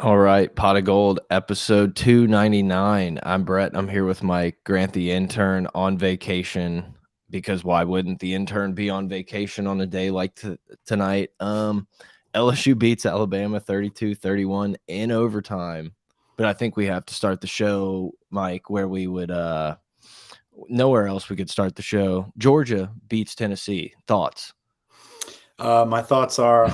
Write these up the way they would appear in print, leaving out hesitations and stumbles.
All right, Pot of Gold, episode 299. I'm Brett. I'm here with Mike Grant, the intern, on vacation because why wouldn't the intern be on vacation on a day like tonight? LSU beats Alabama 32-31 in overtime. But I think we have to start the show, Mike, where we would nowhere else we could start the show. Georgia beats Tennessee. Thoughts? My thoughts are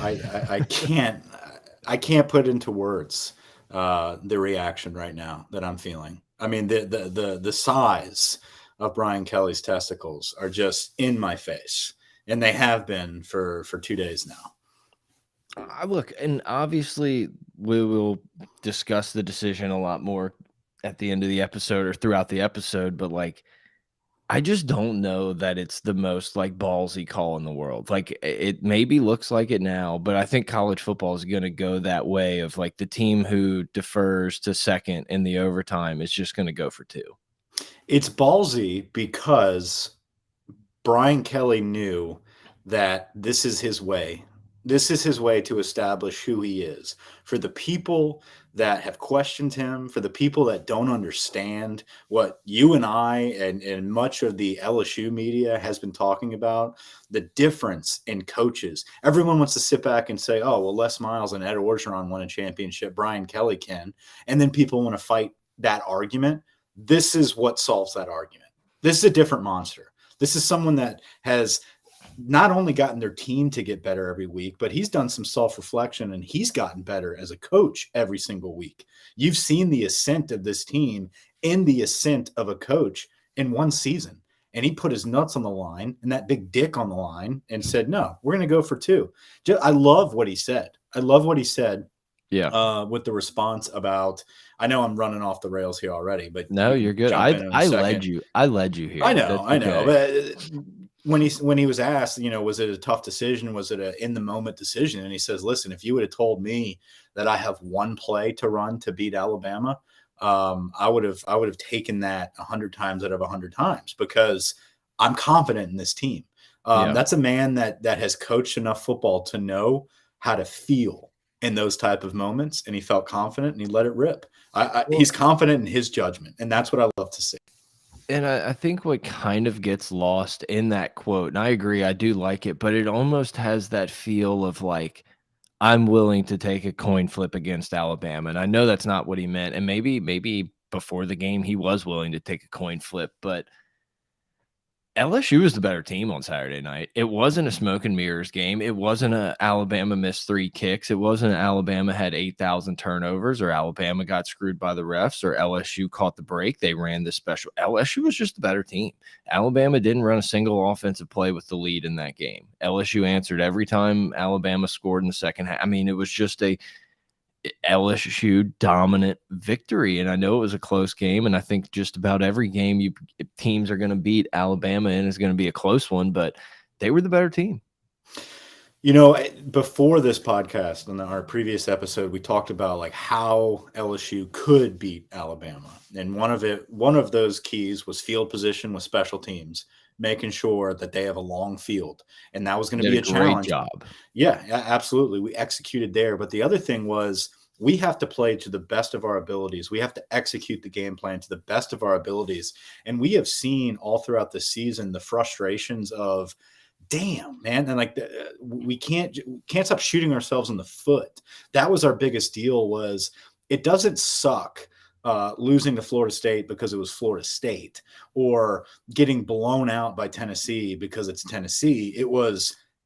I can't put into words the reaction right now that I'm feeling. I mean the size of Brian Kelly's testicles are just in my face, and they have been for 2 days now. Look, and obviously we will discuss the decision a lot more at the end of the episode or throughout the episode, but like I just don't know that it's the most like ballsy call in the world. Like it maybe looks like it now, but I think college football is going to go that way of like the team who defers to second in the overtime is just going to go for two. It's ballsy because Brian Kelly knew that this is his way. This is his way to establish who he is. For the people that have questioned him, for the people that don't understand what you and I and much of the LSU media has been talking about, the difference in coaches. Everyone wants to sit back and say, oh, well, Les Miles and Ed Orgeron won a championship. Brian Kelly can. And then people want to fight that argument. This is what solves that argument. This is a different monster. This is someone that has not only gotten their team to get better every week, but he's done some self-reflection and he's gotten better as a coach every single week. You've seen the ascent of this team in the ascent of a coach in one season. And he put his nuts on the line and that big dick on the line and said, no, we're going to go for two. I love what he said. I love what he said. Yeah. With the response about, I know I'm running off the rails here already, but no, you're good. I led you. I led you here. I know. But when he was asked, was it a tough decision? Was it a in the moment decision? And he says, listen, if you would have told me that I have one play to run to beat Alabama, I would have taken that 100 times out of 100 times because I'm confident in this team. That's a man that has coached enough football to know how to feel in those type of moments, and he felt confident and he let it rip. He's confident in his judgment, and that's what I love to see. And I think what kind of gets lost in that quote, and I agree, I do like it, but it almost has that feel of like, I'm willing to take a coin flip against Alabama. And I know that's not what he meant. And maybe before the game, he was willing to take a coin flip, but LSU was the better team on Saturday night. It wasn't a smoke and mirrors game. It wasn't a Alabama missed 3 kicks. It wasn't Alabama had 8,000 turnovers or Alabama got screwed by the refs or LSU caught the break. They ran the special. LSU was just the better team. Alabama didn't run a single offensive play with the lead in that game. LSU answered every time Alabama scored in the second half. I mean, it was just a LSU dominant victory. And I know it was a close game. And I think just about every game teams are going to beat Alabama and it's going to be a close one, but they were the better team. Before this podcast, on our previous episode, we talked about like how LSU could beat Alabama. And one of those keys was field position with special teams, making sure that they have a long field. And that was going to be a challenge. Great job. Yeah, absolutely. We executed there. But the other thing was we have to play to the best of our abilities. We have to execute the game plan to the best of our abilities. And we have seen all throughout the season the frustrations of, damn, man. And like we can't stop shooting ourselves in the foot. That was our biggest deal was it doesn't suck losing to Florida State because it was Florida State or getting blown out by Tennessee because it's Tennessee.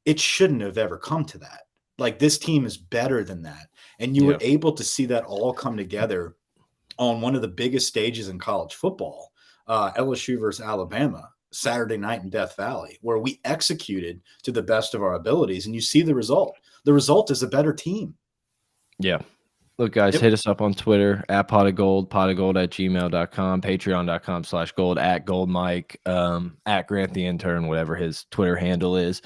It shouldn't have ever come to that. Like this team is better than that. And you were able to see that all come together on one of the biggest stages in college football, LSU versus Alabama, Saturday night in Death Valley, where we executed to the best of our abilities. And you see the result. The result is a better team. Yeah. Look, guys, hit us up on Twitter at potofgold@gmail.com, patreon.com/gold, at goldmike, at Grant the Intern, whatever his Twitter handle is.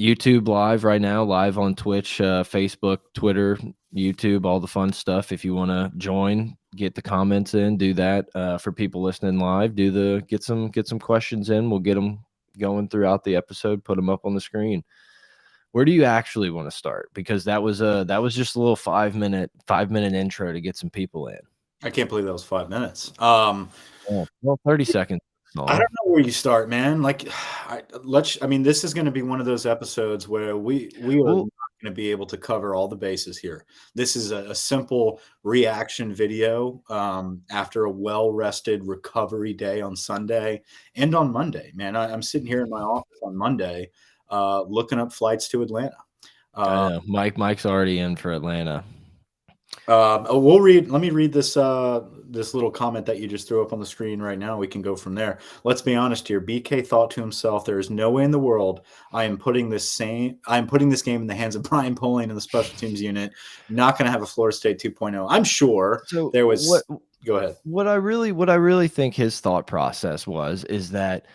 YouTube live right now, live on Twitch, Facebook, Twitter, YouTube, all the fun stuff. If you want to join, get the comments in, do that. For people listening live, get some questions in. We'll get them going throughout the episode, put them up on the screen. Where do you actually wanna start? Because that was just a little 5-minute intro to get some people in. I can't believe that was 5 minutes. Yeah, well, 30 seconds I long. don't know where you start, man. Like, I mean, this is gonna be one of those episodes where we are Well, not gonna be able to cover all the bases here. This is a simple reaction video, after a well-rested recovery day on Sunday and on Monday, man. I'm sitting here in my office on Monday, looking up flights to Atlanta. I Uh know. Mike's already in for Atlanta. Let me read this this little comment that you just threw up on the screen right now. We can go from there. Let's be honest here. BK thought to himself, there is no way in the world I am putting this game in the hands of Brian Poling and the special teams unit. Not going to have a Florida State 2.0. I'm sure So, there was go ahead. what I really think his thought process was is that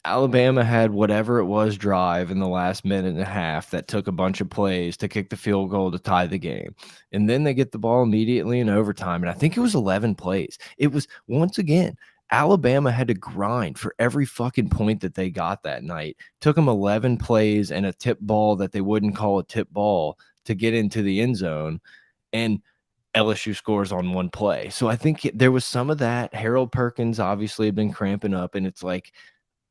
Alabama had whatever it was drive in the last minute and a half that took a bunch of plays to kick the field goal to tie the game. And then they get the ball immediately in overtime. And I think it was 11 plays. It was once again, Alabama had to grind for every fucking point that they got that night. Took them 11 plays and a tip ball that they wouldn't call a tip ball to get into the end zone. And LSU scores on one play. So I think there was some of that. Harold Perkins obviously had been cramping up, and it's like,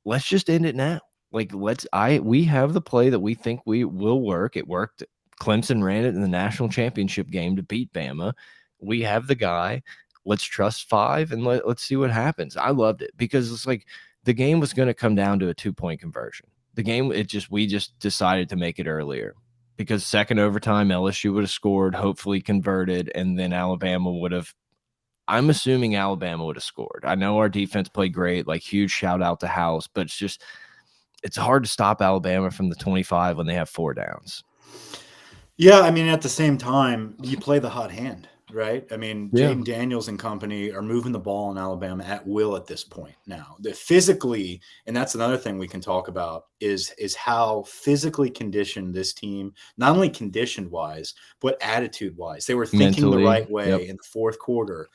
let's just end it now. Like, we have the play that we think we will work. It worked. Clemson ran it in the national championship game to beat Bama. We have the guy. Let's trust five and let's see what happens. I loved it because it's like the game was going to come down to a 2-point conversion. The game, we just decided to make it earlier because second overtime, LSU would have scored, hopefully converted, and then Alabama would have. I'm assuming Alabama would have scored. I know our defense played great, like huge shout out to House, but it's hard to stop Alabama from the 25 when they have 4 downs. Yeah, I mean, at the same time, you play the hot hand, right? I mean, Yeah. Jaden Daniels and company are moving the ball in Alabama at will at this point now. The physically, and that's another thing we can talk about is how physically conditioned this team, not only conditioned wise, but attitude wise. They were thinking the Mentally, right yep. way in the fourth quarter,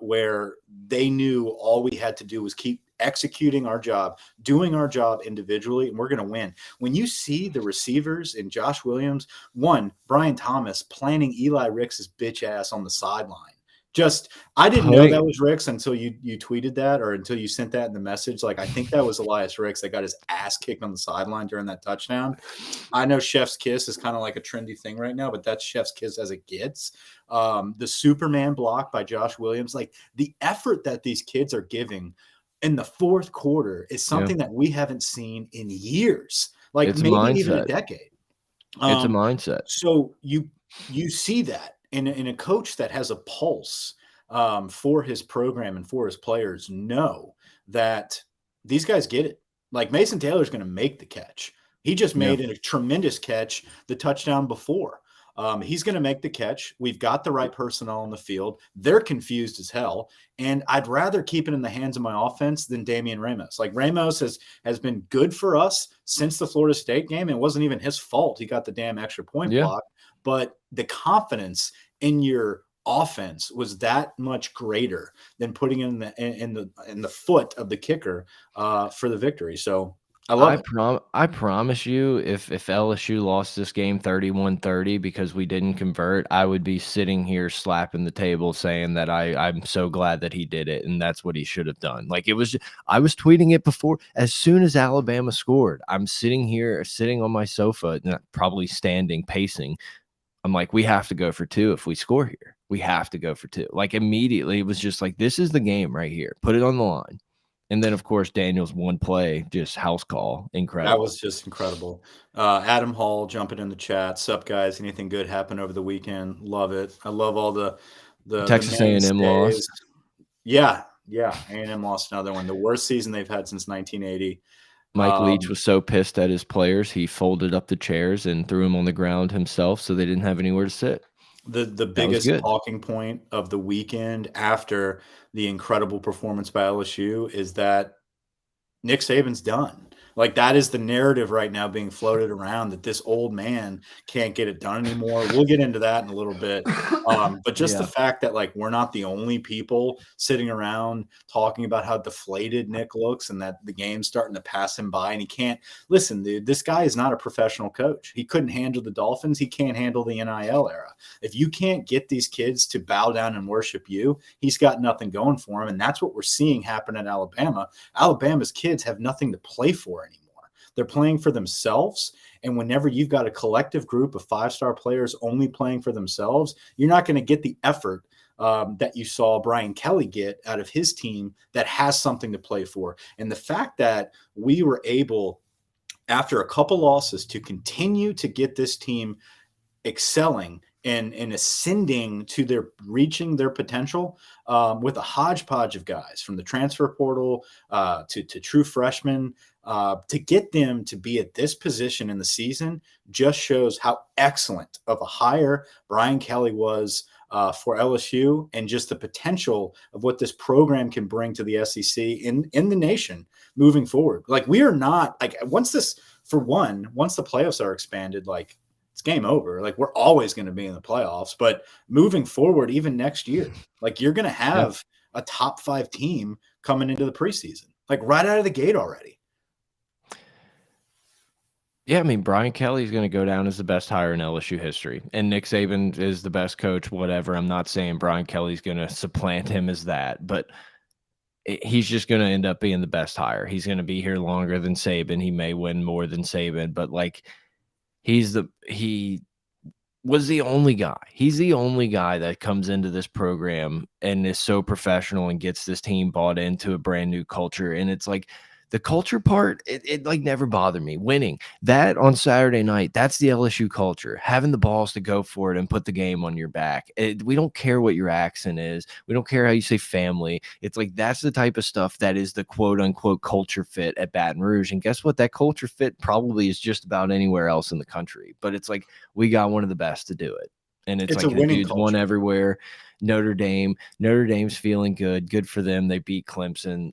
where they knew all we had to do was keep executing our job, doing our job individually, and we're going to win. When you see the receivers in Josh Williams, one, Brian Thomas planning Eli Ricks's bitch ass on the sideline. Just, I didn't know Putting that was Ricks until you tweeted that, or until you sent that in the message. Like, I think that was Elias Ricks that got his ass kicked on the sideline during that touchdown. I know Chef's Kiss is kind of like a trendy thing right now, but that's Chef's Kiss as it gets. The Superman block by Josh Williams, like the effort that these kids are giving in the fourth quarter is Yeah. something that we haven't seen in years, like It's a maybe even a mindset. decade. It's a Um, mindset. so you see that in a coach that has a pulse, for his program and for his players know that these guys get it. Like Mason Taylor's going to make the catch. He just Yeah. made a tremendous catch the touchdown before. He's going to make the catch. We've got the right personnel on the field. They're confused as hell. And I'd rather keep it in the hands of my offense than Damian Ramos. Like Ramos has been good for us since the Florida State game. It wasn't even his fault. He got the damn extra point Yeah. block. But the confidence in your offense was that much greater than putting in the foot of the kicker, for the victory. So I love it. I promise you, if LSU lost this game 31-30 because we didn't convert, I would be sitting here slapping the table saying that I'm so glad that he did it and that's what he should have done. Like I was tweeting it before as soon as Alabama scored. I'm sitting here, sitting on my sofa, probably standing, pacing. I'm like, we have to go for 2 if we score here. We have to go for 2. Like immediately, it was just like, this is the game right here. Put it on the line. And then, of course, Daniel's one play, just house call. That Incredible. was just incredible. Adam Hall jumping in the chat. Sup, guys? Anything good happen over the weekend? Love it. I love all the Texas A&M lost. mainstays. Yeah, yeah. A&M lost another one. The worst season they've had since 1980. Mike Leach was so pissed at his players, he folded up the chairs and threw them on the ground himself so they didn't have anywhere to sit. The That was biggest good. talking point of the weekend after the incredible performance by LSU is that Nick Saban's done. Like that is the narrative right now being floated around that this old man can't get it done anymore. We'll get into that in a little bit. But just the Yeah. fact that like we're not the only people sitting around talking about how deflated Nick looks and that the game's starting to pass him by and he can't listen, dude. This guy is not a professional coach. He couldn't handle the Dolphins. He can't handle the NIL era. If you can't get these kids to bow down and worship you, he's got nothing going for him. And that's what we're seeing happen at Alabama. Alabama's kids have nothing to play for anymore. They're playing for themselves. And whenever you've got a collective group of five-star players only playing for themselves, you're not going to get the effort that you saw Brian Kelly get out of his team that has something to play for. And the fact that we were able, after a couple losses, to continue to get this team excelling and ascending to their reaching their potential with a hodgepodge of guys from the transfer portal to true freshmen to get them to be at this position in the season just shows how excellent of a hire Brian Kelly was for LSU and just the potential of what this program can bring to the SEC in the nation moving forward. Like we are not like once the playoffs are expanded, like it's game over. Like we're always going to be in the playoffs, but moving forward, even next year, like you're going to Yeah. have a top 5 team coming into the preseason, like right out of the gate already. Yeah, I mean, Brian Kelly's gonna go down as the best hire in LSU history, and Nick Saban is the best coach, whatever. I'm not saying Brian Kelly's gonna supplant him as that, but he's just gonna end up being the best hire. He's gonna be here longer than Saban. He may win more than Saban, but, like, he was the only guy. He's the only guy that comes into this program and is so professional and gets this team bought into a brand new culture. And it's like the culture part, it like never bothered me. Winning that on Saturday night, that's the LSU culture. Having the balls to go for it and put the game on your back. We don't care what your accent is. We don't care how you say family. It's like that's the type of stuff that is the quote unquote culture fit at Baton Rouge. And guess what? That culture fit probably is just about anywhere else in the country. But it's like we got one of the best to do it. And it's It's a like the winning dudes won culture. everywhere. Notre Dame's feeling good. Good for them. They beat Clemson.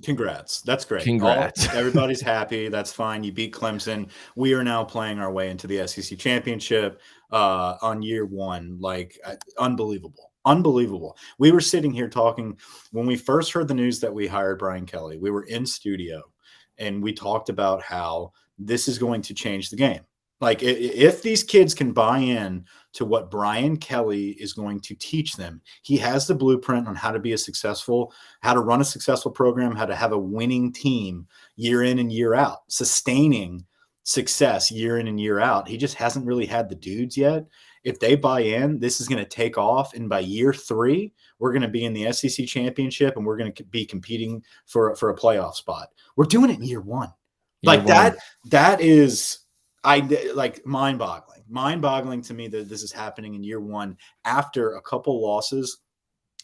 Congrats. That's great. Congrats. Everybody's happy. That's fine. You beat Clemson. We are now playing our way into the SEC championship on year 1. Like unbelievable. Unbelievable. We were sitting here talking when we first heard the news that we hired Brian Kelly. We were in studio and we talked about how this is going to change the game. Like if these kids can buy in to what Brian Kelly is going to teach them, he has the blueprint on how to be how to run a successful program, how to have a winning team year in and year out, sustaining success year in and year out. He just hasn't really had the dudes yet. If they buy in, this is going to take off. And by year 3, we're going to be in the SEC championship and we're going to be competing for a playoff spot. We're doing it in year 1. Year Like one. that is like mind-boggling to me that this is happening in year 1 after a couple losses.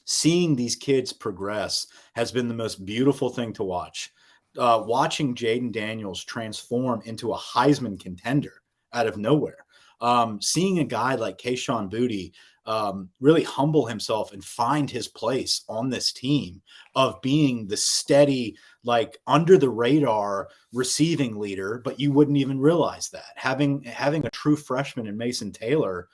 Seeing these kids progress has been the most beautiful thing to watch. Watching Jaden Daniels transform into a Heisman contender out of nowhere. Seeing a guy like Kayshon Boutte really humble himself and find his place on this team of being the steady, like under the radar receiving leader, but you wouldn't even realize that. Having a true freshman in Mason Taylor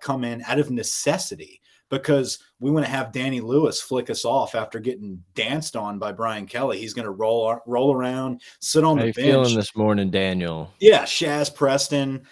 come in out of necessity because we want to have Danny Lewis flick us off after getting danced on by Brian Kelly. He's going to roll around, sit on How the you feeling bench. this morning, Daniel? Yeah, Shaz Preston,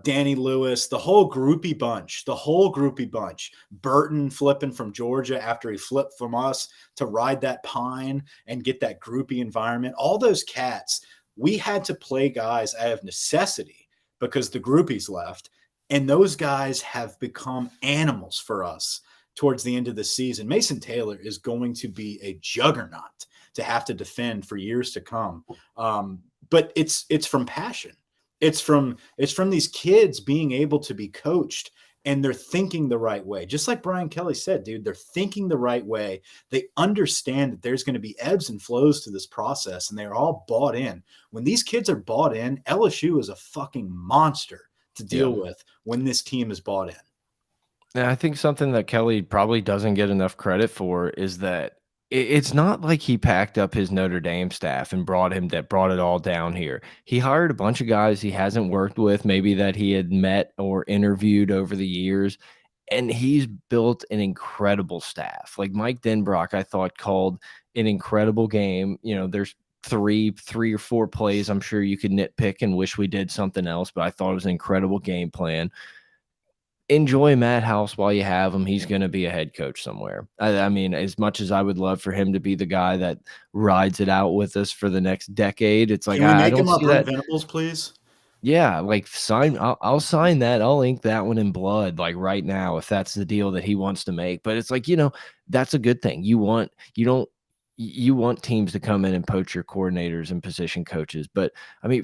Danny Lewis, the whole groupie bunch. Burton flipping from Georgia after he flipped from us to ride that pine and get that groupie environment. All those cats, we had to play guys out of necessity because the groupies left. And those guys have become animals for us towards the end of the season. Mason Taylor is going to be a juggernaut to have to defend for years to come. But it's from passion. It's from these kids being able to be coached and they're thinking the right way. Just like Brian Kelly said, dude, they're thinking the right way. They understand that there's going to be ebbs and flows to this process and they're all bought in. When these kids are bought in, LSU is a fucking monster to Yeah. deal with when this team is bought in. And I think something that Kelly probably doesn't get enough credit for is that It's not like he packed up his Notre Dame staff and brought it all down here. He hired a bunch of guys he hasn't worked with, maybe that he had met or interviewed over the years, and he's built an incredible staff. Like Mike Denbrock, I thought called an incredible game. You know, there's three or four plays I'm sure you could nitpick and wish we did something else, but I thought it was an incredible game plan. Enjoy Matt House while you have him. He's going to be a head coach somewhere. I mean, as much as I would love for him to be the guy that rides it out with us for the next decade, it's like Can we I make don't him our see Brent that. Venables, please? Yeah, like sign. I'll sign that. I'll ink that one in blood, like right now, if that's the deal that he wants to make. But it's like, that's a good thing. You want teams to come in and poach your coordinators and position coaches. But I mean,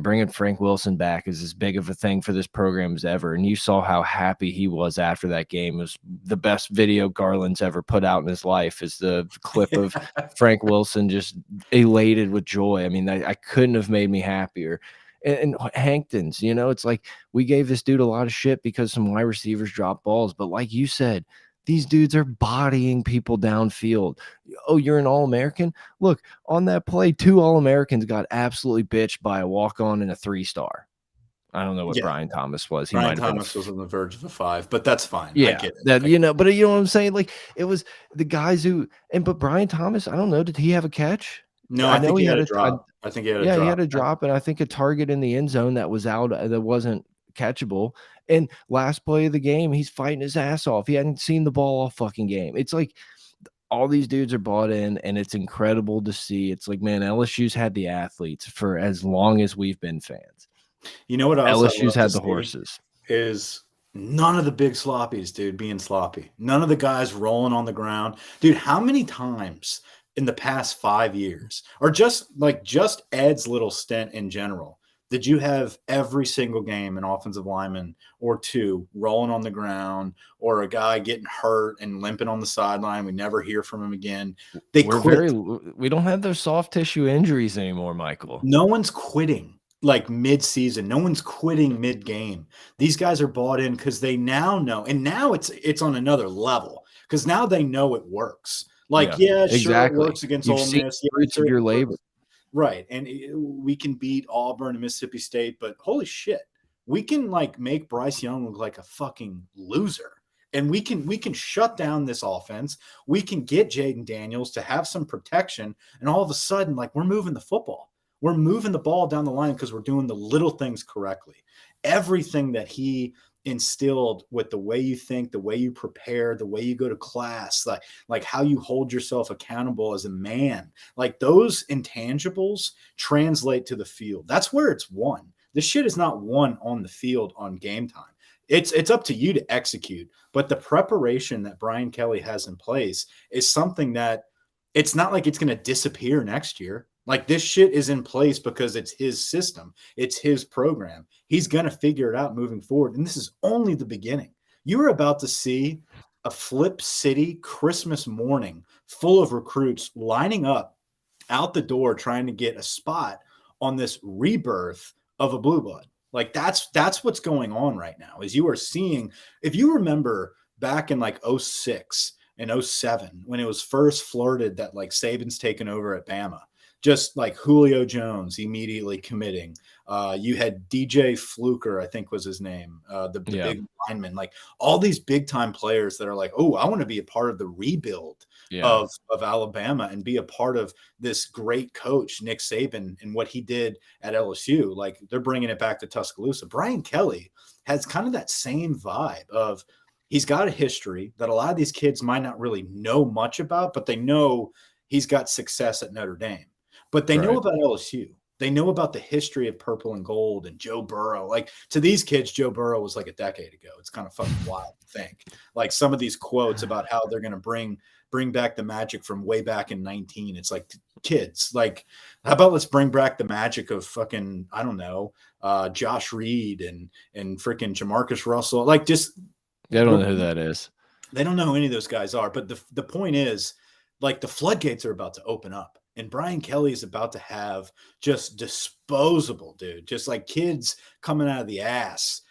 bringing Frank Wilson back is as big of a thing for this program as ever. And you saw how happy he was after that game. It was the best video Garland's ever put out in his life. Is the clip of Frank Wilson just elated with joy. I mean, I couldn't have made me happier. And Hankton's, it's like we gave this dude a lot of shit because some wide receivers dropped balls. But like you said, these dudes are bodying people downfield. Oh, you're an All-American? Look, on that play, 2 All-Americans got absolutely bitched by a walk-on and a 3-star. I don't know what Yeah, Brian Thomas was. He Brian might have been a Thomas was on the verge of a 5, but that's fine. I yeah, get it. that but you know what I'm saying? Like, it was the guys but Brian Thomas, I don't know, did he have a catch? No, I I know think he he had had a a drop. I think he had a yeah, he had drop. a drop, and I think a target in the end zone that was out that wasn't catchable. And last play of the game, he's fighting his ass off. He hadn't seen the ball all fucking game. It's like all these dudes are bought in, and it's incredible to see. It's like, man, LSU's had the athletes for as long as we've been fans. You know what else I LSU's love to had the see horses. is none of the big sloppies, dude, being sloppy. None of the guys rolling on the ground. Dude, how many times in the past 5 years, or just Ed's little stint in general, did you have every single game an offensive lineman or two rolling on the ground, or a guy getting hurt and limping on the sideline? We never hear from him again. They quit. We don't have those soft tissue injuries anymore, Michael. No one's quitting like mid-season. No one's quitting mid-game. These guys are bought in because they now know, and now it's on another level because now they know it works. Like, Yeah, yeah, sure, it exactly. works against You've Ole seen Miss. the Yeah, fruits sure, of it your labor. works. Right, and we can beat Auburn and Mississippi State, but holy shit, we can like make Bryce Young look like a fucking loser. And we can shut down this offense. We can get Jaden Daniels to have some protection, and all of a sudden, like we're moving the football. We're moving the ball down the line because we're doing the little things correctly. Everything that he instilled with the way you think, the way you prepare, the way you go to class, like how you hold yourself accountable as a man, like those intangibles translate to the field. That's where it's won. This shit is not won on the field on game time. It's up to you to execute, but the preparation that Brian Kelly has in place is something that it's not like it's going to disappear next year. Like this shit is in place because it's his system, it's his program. He's going to figure it out moving forward. And this is only the beginning. You're about to see a Flip City Christmas morning full of recruits lining up out the door trying to get a spot on this rebirth of a blue blood. Like that's what's going on right now. Is you are seeing, if you remember back in like '06 and '07 when it was first flirted that like Saban's taken over at Bama, just like Julio Jones immediately committing. You had DJ Fluker, I think was his name, the Yeah, big lineman, like all these big time players that are like, oh, I want to be a part of the rebuild yeah. of Alabama and be a part of this great coach, Nick Saban, and what he did at LSU. Like they're bringing it back to Tuscaloosa. Brian Kelly has kind of that same vibe of he's got a history that a lot of these kids might not really know much about, but they know he's got success at Notre Dame. But they know Right. about LSU. They know about the history of purple and gold and Joe Burrow. Like to these kids, Joe Burrow was like a decade ago. It's kind of fucking wild to think. Like some of these quotes about how they're going to bring back the magic from way back in 19. It's like kids, like how about let's bring back the magic of fucking, I don't know, Josh Reed and freaking Jamarcus Russell. Like just Yeah, I don't know who that is. they don't know who any of those guys are. But the point is, like the floodgates are about to open up. And Brian Kelly is about to have just disposable, dude, just like kids coming out of the ass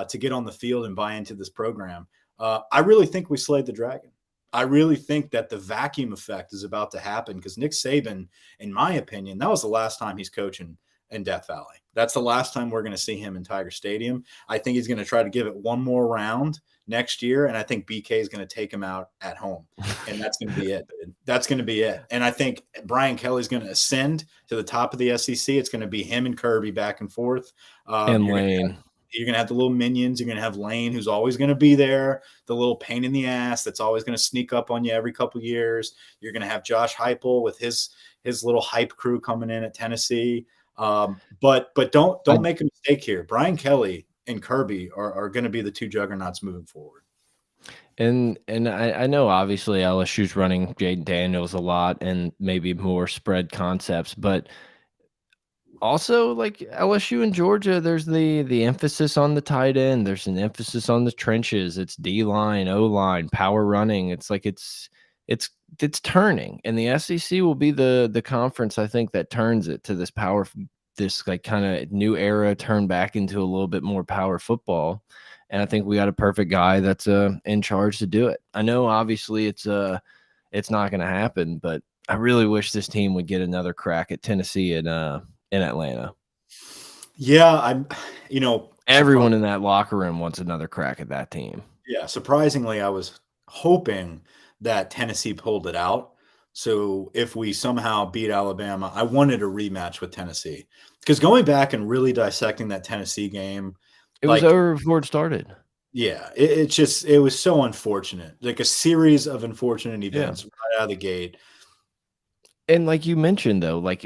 to get on the field and buy into this program. I really think we slayed the dragon. I really think that the vacuum effect is about to happen because Nick Saban, in my opinion, that was the last time he's coaching in Death Valley. That's the last time we're going to see him in Tiger Stadium. I think he's going to try to give it one more round next year, and I think BK is going to take him out at home, and that's going to be it. That's going to be it. And I think Brian Kelly's going to ascend to the top of the SEC. It's going to be him and Kirby back and forth. And You're going to Lane. you're going to have the little minions. You're going to have Lane, who's always going to be there, the little pain in the ass that's always going to sneak up on you every couple years. You're going to have Josh Heupel with his little hype crew coming in at Tennessee. But don't make a mistake here. Brian Kelly and Kirby are going to be the two juggernauts moving forward. And I know obviously LSU's running Jaden Daniels a lot and maybe more spread concepts, but also like LSU and Georgia, there's the emphasis on the tight end. There's an emphasis on the trenches. It's D line, O line, power running. It's like it's turning, and the SEC will be the conference I think that turns it to this like kind of new era, turn back into a little bit more power football. And I think we got a perfect guy that's in charge to do it. I know obviously it's not going to happen, but I really wish this team would get another crack at Tennessee and in Atlanta. Yeah, Everyone in that locker room wants another crack at that team. Yeah, surprisingly, I was hoping that Tennessee pulled it out. So if we somehow beat Alabama, I wanted a rematch with Tennessee because going back and really dissecting that Tennessee game, it was over before it started. Yeah, it was so unfortunate, like a series of unfortunate events right out of the gate. And like you mentioned, though, like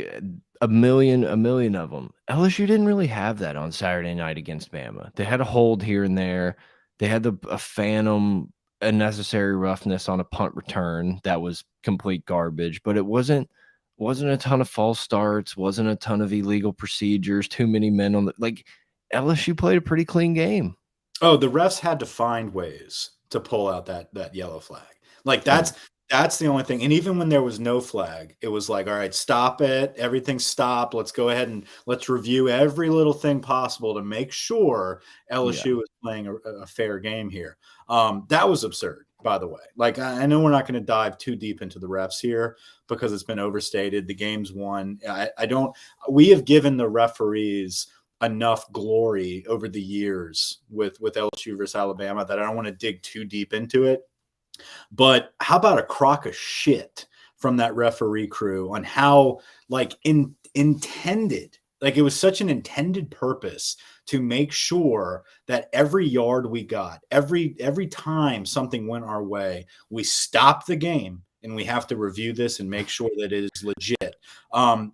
a million of them, LSU didn't really have that on Saturday night against Bama. They had a hold here and there. They had a phantom unnecessary roughness on a punt return that was complete garbage, but it wasn't a ton of false starts, wasn't a ton of illegal procedures, too many men on the like. LSU played a pretty clean game. Oh, the refs had to find ways to pull out that yellow flag. Like that's the only thing. And even when there was no flag, it was like, all right, stop it. Everything stop. Let's go ahead and let's review every little thing possible to make sure LSU is playing a fair game here. That was absurd, by the way. Like, I know we're not going to dive too deep into the refs here because it's been overstated. The game's won. We have given the referees enough glory over the years with LSU versus Alabama that I don't want to dig too deep into it. But how about a crock of shit from that referee crew on how like intended, like it was such an intended purpose to make sure that every yard we got, every time something went our way, we stopped the game and we have to review this and make sure that it is legit.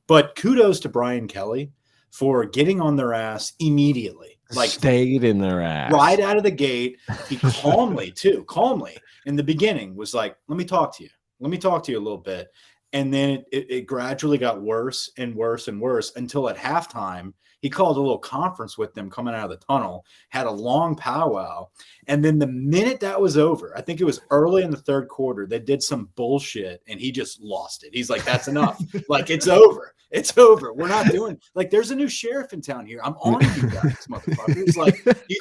But kudos to Brian Kelly for getting on their ass immediately. Like stayed in their ass. Right out of the gate. He calmly in the beginning was like, let me talk to you. Let me talk to you a little bit. And then it gradually got worse and worse and worse until at halftime, he called a little conference with them coming out of the tunnel, had a long powwow. And then the minute that was over, I think it was early in the third quarter, they did some bullshit and he just lost it. He's like, that's enough. Like, it's over. It's over. We're not doing like there's a new sheriff in town here. I'm on you guys, motherfuckers. Like, you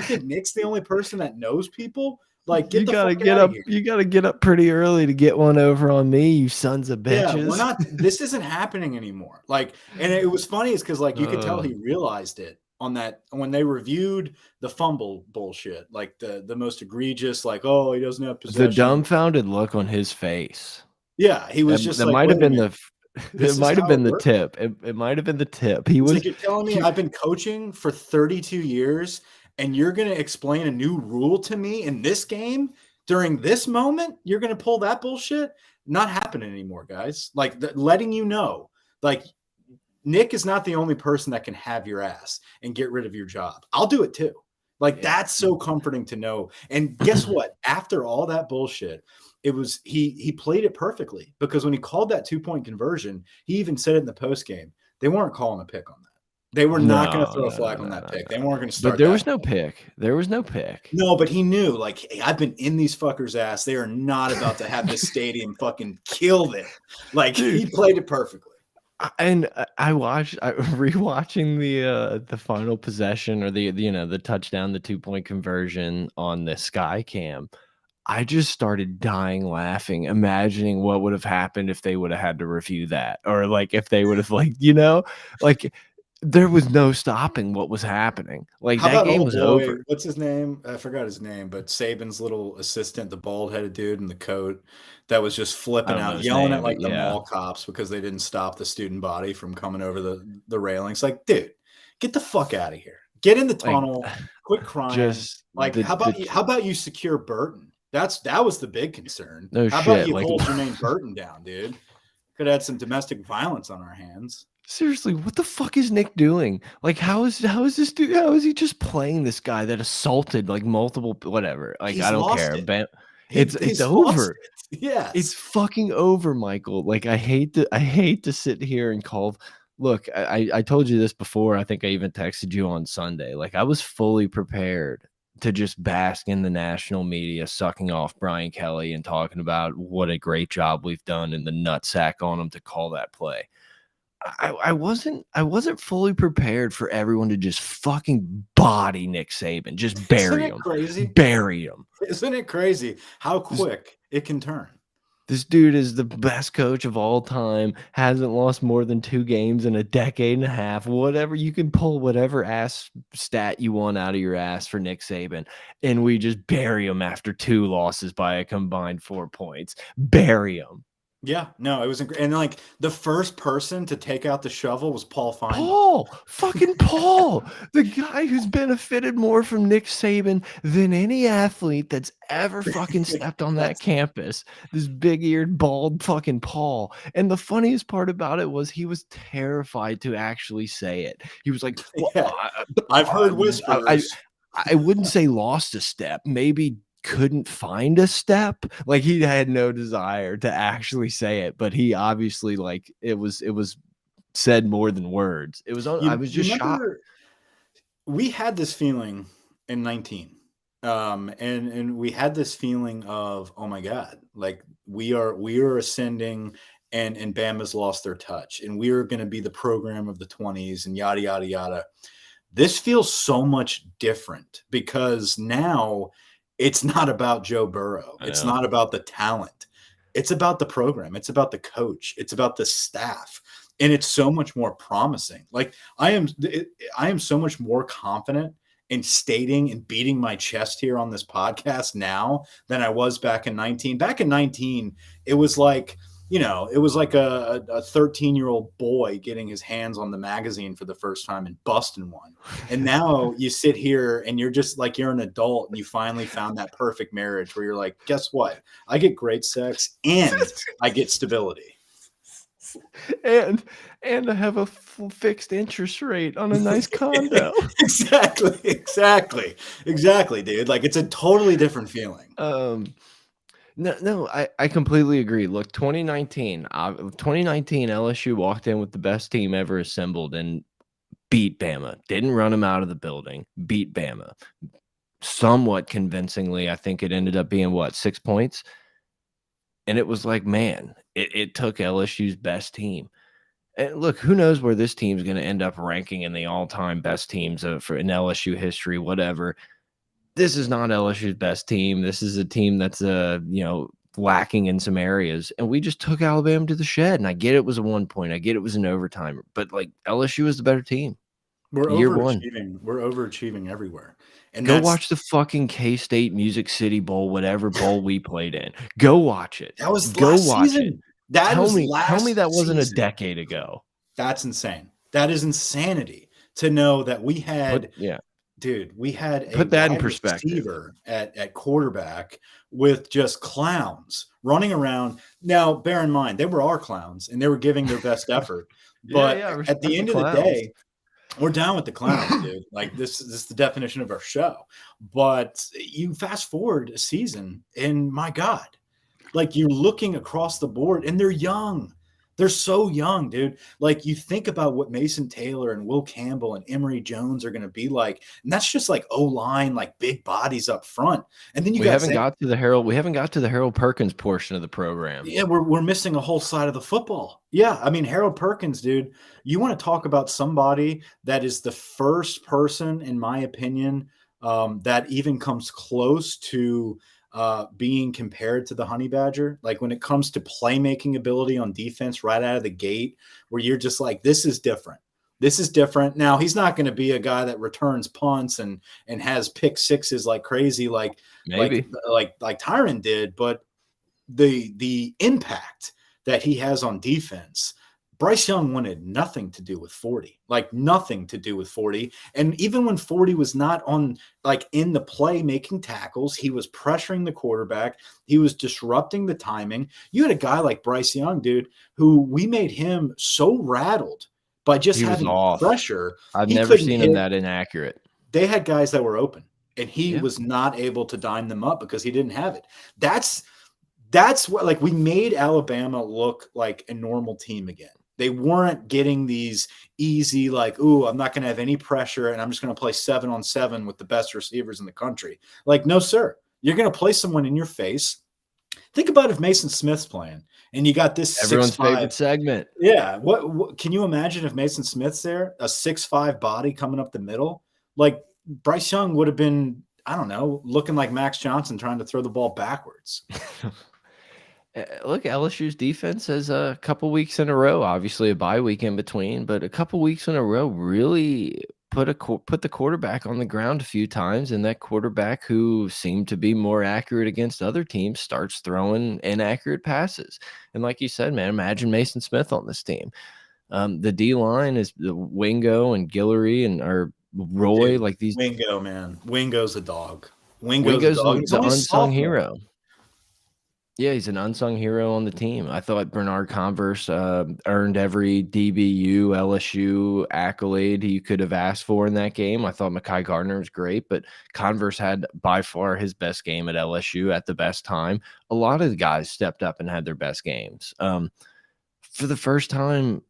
think Nick's the only person that knows people? Like, you gotta get up. You gotta get up pretty early to get one over on me, you sons of bitches. Yeah, we're not. This isn't happening anymore. Like, and it was funny is because like you could tell he realized it on that when they reviewed the fumble bullshit, like the most egregious, like, oh, he doesn't have possession. The dumbfounded look on his face. Yeah, he was just. That like, might have been the. It might have been the tip. It might have been the tip. He was. Like, you're telling me I've been coaching for 32 years. And you're going to explain a new rule to me in this game during this moment? You're going to pull that bullshit? Not happening anymore, guys. Like, letting you know, like, Nick is not the only person that can have your ass and get rid of your job. I'll do it too. Like, that's so comforting to know. And guess what? After all that bullshit, it was he played it perfectly because when he called that 2-point conversion, he even said it in the post game. They weren't calling a pick on that. They were not going to throw a flag on that pick. They weren't going to start. But there was no pick. There was no pick. No, but he knew, like, hey, I've been in these fuckers' ass. They are not about to have this stadium fucking kill them. Like, he played it perfectly. And I rewatching the final possession or the touchdown, the 2-point conversion on the Sky Cam. I just started dying laughing, imagining what would have happened if they would have had to review that, or, like, if they would have, like, like, there was no stopping what was happening. Like, How that about game old was boy? over. What's his name? I forgot his name, but Saban's little assistant, the bald headed dude in the coat that was just I flipping don't know out, his yelling at name, but like the yeah, mall cops because they didn't stop the student body from coming over the railings. Like, dude, get the fuck out of here. Get in the like, tunnel. Quit crying. just Like, the how about you secure Burton? That was the big concern. no How about shit, you like, hold Jermaine Burton down, dude? Could have had some domestic violence on our hands. seriously, what the fuck is Nick doing? Like, how is this dude how is he just playing this guy that assaulted, like, multiple whatever, like, I He's don't lost care, it. it's He's lost over. it. It's Yes. fucking over, Michael. Like, I hate to sit here and call look, I told you this before, I think I even texted you on Sunday. Like, I was fully prepared to just bask in the national media, sucking off Brian Kelly and talking about what a great job we've done and the nutsack on him to call that play. I wasn't fully prepared for everyone to just fucking body Nick Saban, just Isn't bury it him, crazy? bury him. Isn't it crazy how This quick it can turn? this dude is the best coach of all time, hasn't lost more than 2 games in a decade and a half, whatever you can pull whatever ass stat you want out of your ass for Nick Saban, and we just bury him after 2 losses by a combined 4 points. Bury him. Yeah, no, it was and like the first person to take out the shovel was Paul Feinbaum. Fucking Paul, the guy who's benefited more from Nick Saban than any athlete that's ever fucking stepped on that That's campus. This big-eared, bald fucking Paul. And the funniest part about it was he was terrified to actually say it. He was like, "Well, yeah. I've heard I, I, whispers. I wouldn't say lost a step, maybe." Couldn't find a step, like he had no desire to actually say it, but he obviously, like, it was said more than words. It was on I was You just shocked. remember we had this feeling in 19. And we had this feeling of, oh my God, like we are ascending and Bama's lost their touch and we are going to be the program of the 20s and yada yada yada. This feels so much different because now it's not about Joe Burrow. I It's know. not about the talent. It's about the program. It's about the coach. It's about the staff. And it's so much more promising. Like I am so much more confident in stating and beating my chest here on this podcast now than I was back in 19. Back in 19, it was like it was like a 13-year-old boy getting his hands on the magazine for the first time and busting one. And now you sit here and you're just like you're an adult and you finally found that perfect marriage where you're like, guess what? I get great sex and I get stability. And I have a fixed interest rate on a nice condo. Exactly, dude. Like it's a totally different feeling. Um, no, I completely agree. Look, 2019 LSU walked in with the best team ever assembled and beat Bama. Didn't run them out of the building. Beat Bama somewhat convincingly. I think it ended up being what, 6 points? And it was like, man, it took LSU's best team. And look, who knows where this team's going to end up ranking in the all-time best teams for in LSU history, whatever. This is not LSU's best team. This is a team that's lacking in some areas, and we just took Alabama to the shed. And I get it was a 1 point. I get it was an overtime, but like LSU is the better team. We're Year one. overachieving. We're overachieving everywhere. And Go that's watch the fucking K-State Music City Bowl, whatever bowl we played in. Go watch it. that was Go last watch it. season. That Tell was me last that wasn't a season. decade ago. That's insane. That is insanity to know that we Put had yeah, dude, we had a put that in wide perspective. receiver at quarterback with just clowns running around. Now, bear in mind, they were our clowns and they were giving their best effort. Yeah, But yeah, at respect the the end of the clowns. day, we're down with the clowns, dude. Like this is the definition of our show. But you fast forward a season, and my God, like you're looking across the board, and they're young. They're so young, dude. Like you think about what Mason Taylor and Will Campbell and Emory Jones are going to be like, and that's just like O line, like big bodies up front. And then you We got haven't Zach. got to the Harold we haven't got to the Harold Perkins portion of the program. Yeah, we're missing a whole side of the football. Yeah, I mean Harold Perkins, dude. You want to talk about somebody that is the first person, in my opinion, that even comes close to being compared to the Honey Badger. Like when it comes to playmaking ability on defense right out of the gate, where you're just like, this is different. This is different. Now he's not going to be a guy that returns punts and has pick sixes like crazy, like Maybe. like Tyron did, but the impact that he has on defense. Bryce Young wanted nothing to do with 40, like nothing to do with 40. And even when 40 was not on, like in the play making tackles, he was pressuring the quarterback. He was disrupting the timing. You had a guy like Bryce Young, dude, who we made him so rattled by just He was having off. pressure. I've He never couldn't seen him hit. that inaccurate. They had guys that were open and he Yeah. was not able to dime them up because he didn't have it. That's what, like, we made Alabama look like a normal team again. They weren't getting these easy, like, ooh, I'm not going to have any pressure and I'm just going to play 7-on-7 with the best receivers in the country. Like, no, sir. You're going to play someone in your face. Think about if Mason Smith's playing and you got this Everyone's 6'5". favorite segment. Yeah. What can you imagine if Mason Smith's there, a 6'5" body coming up the middle? Like, Bryce Young would have been, I don't know, looking like Max Johnson trying to throw the ball backwards. Look, LSU's defense has a couple weeks in a row, obviously a bye week in between, but a couple weeks in a row really put the quarterback on the ground a few times, and that quarterback who seemed to be more accurate against other teams starts throwing inaccurate passes. And like you said, man, imagine Mason Smith on this team. The D line is the Wingo and Guillory and or Roy, Dude, like these. Wingo, man. Wingo's a dog. Wingo's a Wingo's dog. He's the only a unsung sophomore. hero. Yeah, he's an unsung hero on the team. I thought Bernard Converse earned every DBU, LSU accolade he could have asked for in that game. I thought Mekhi Gardner was great, but Converse had by far his best game at LSU at the best time. A lot of the guys stepped up and had their best games. For the first time,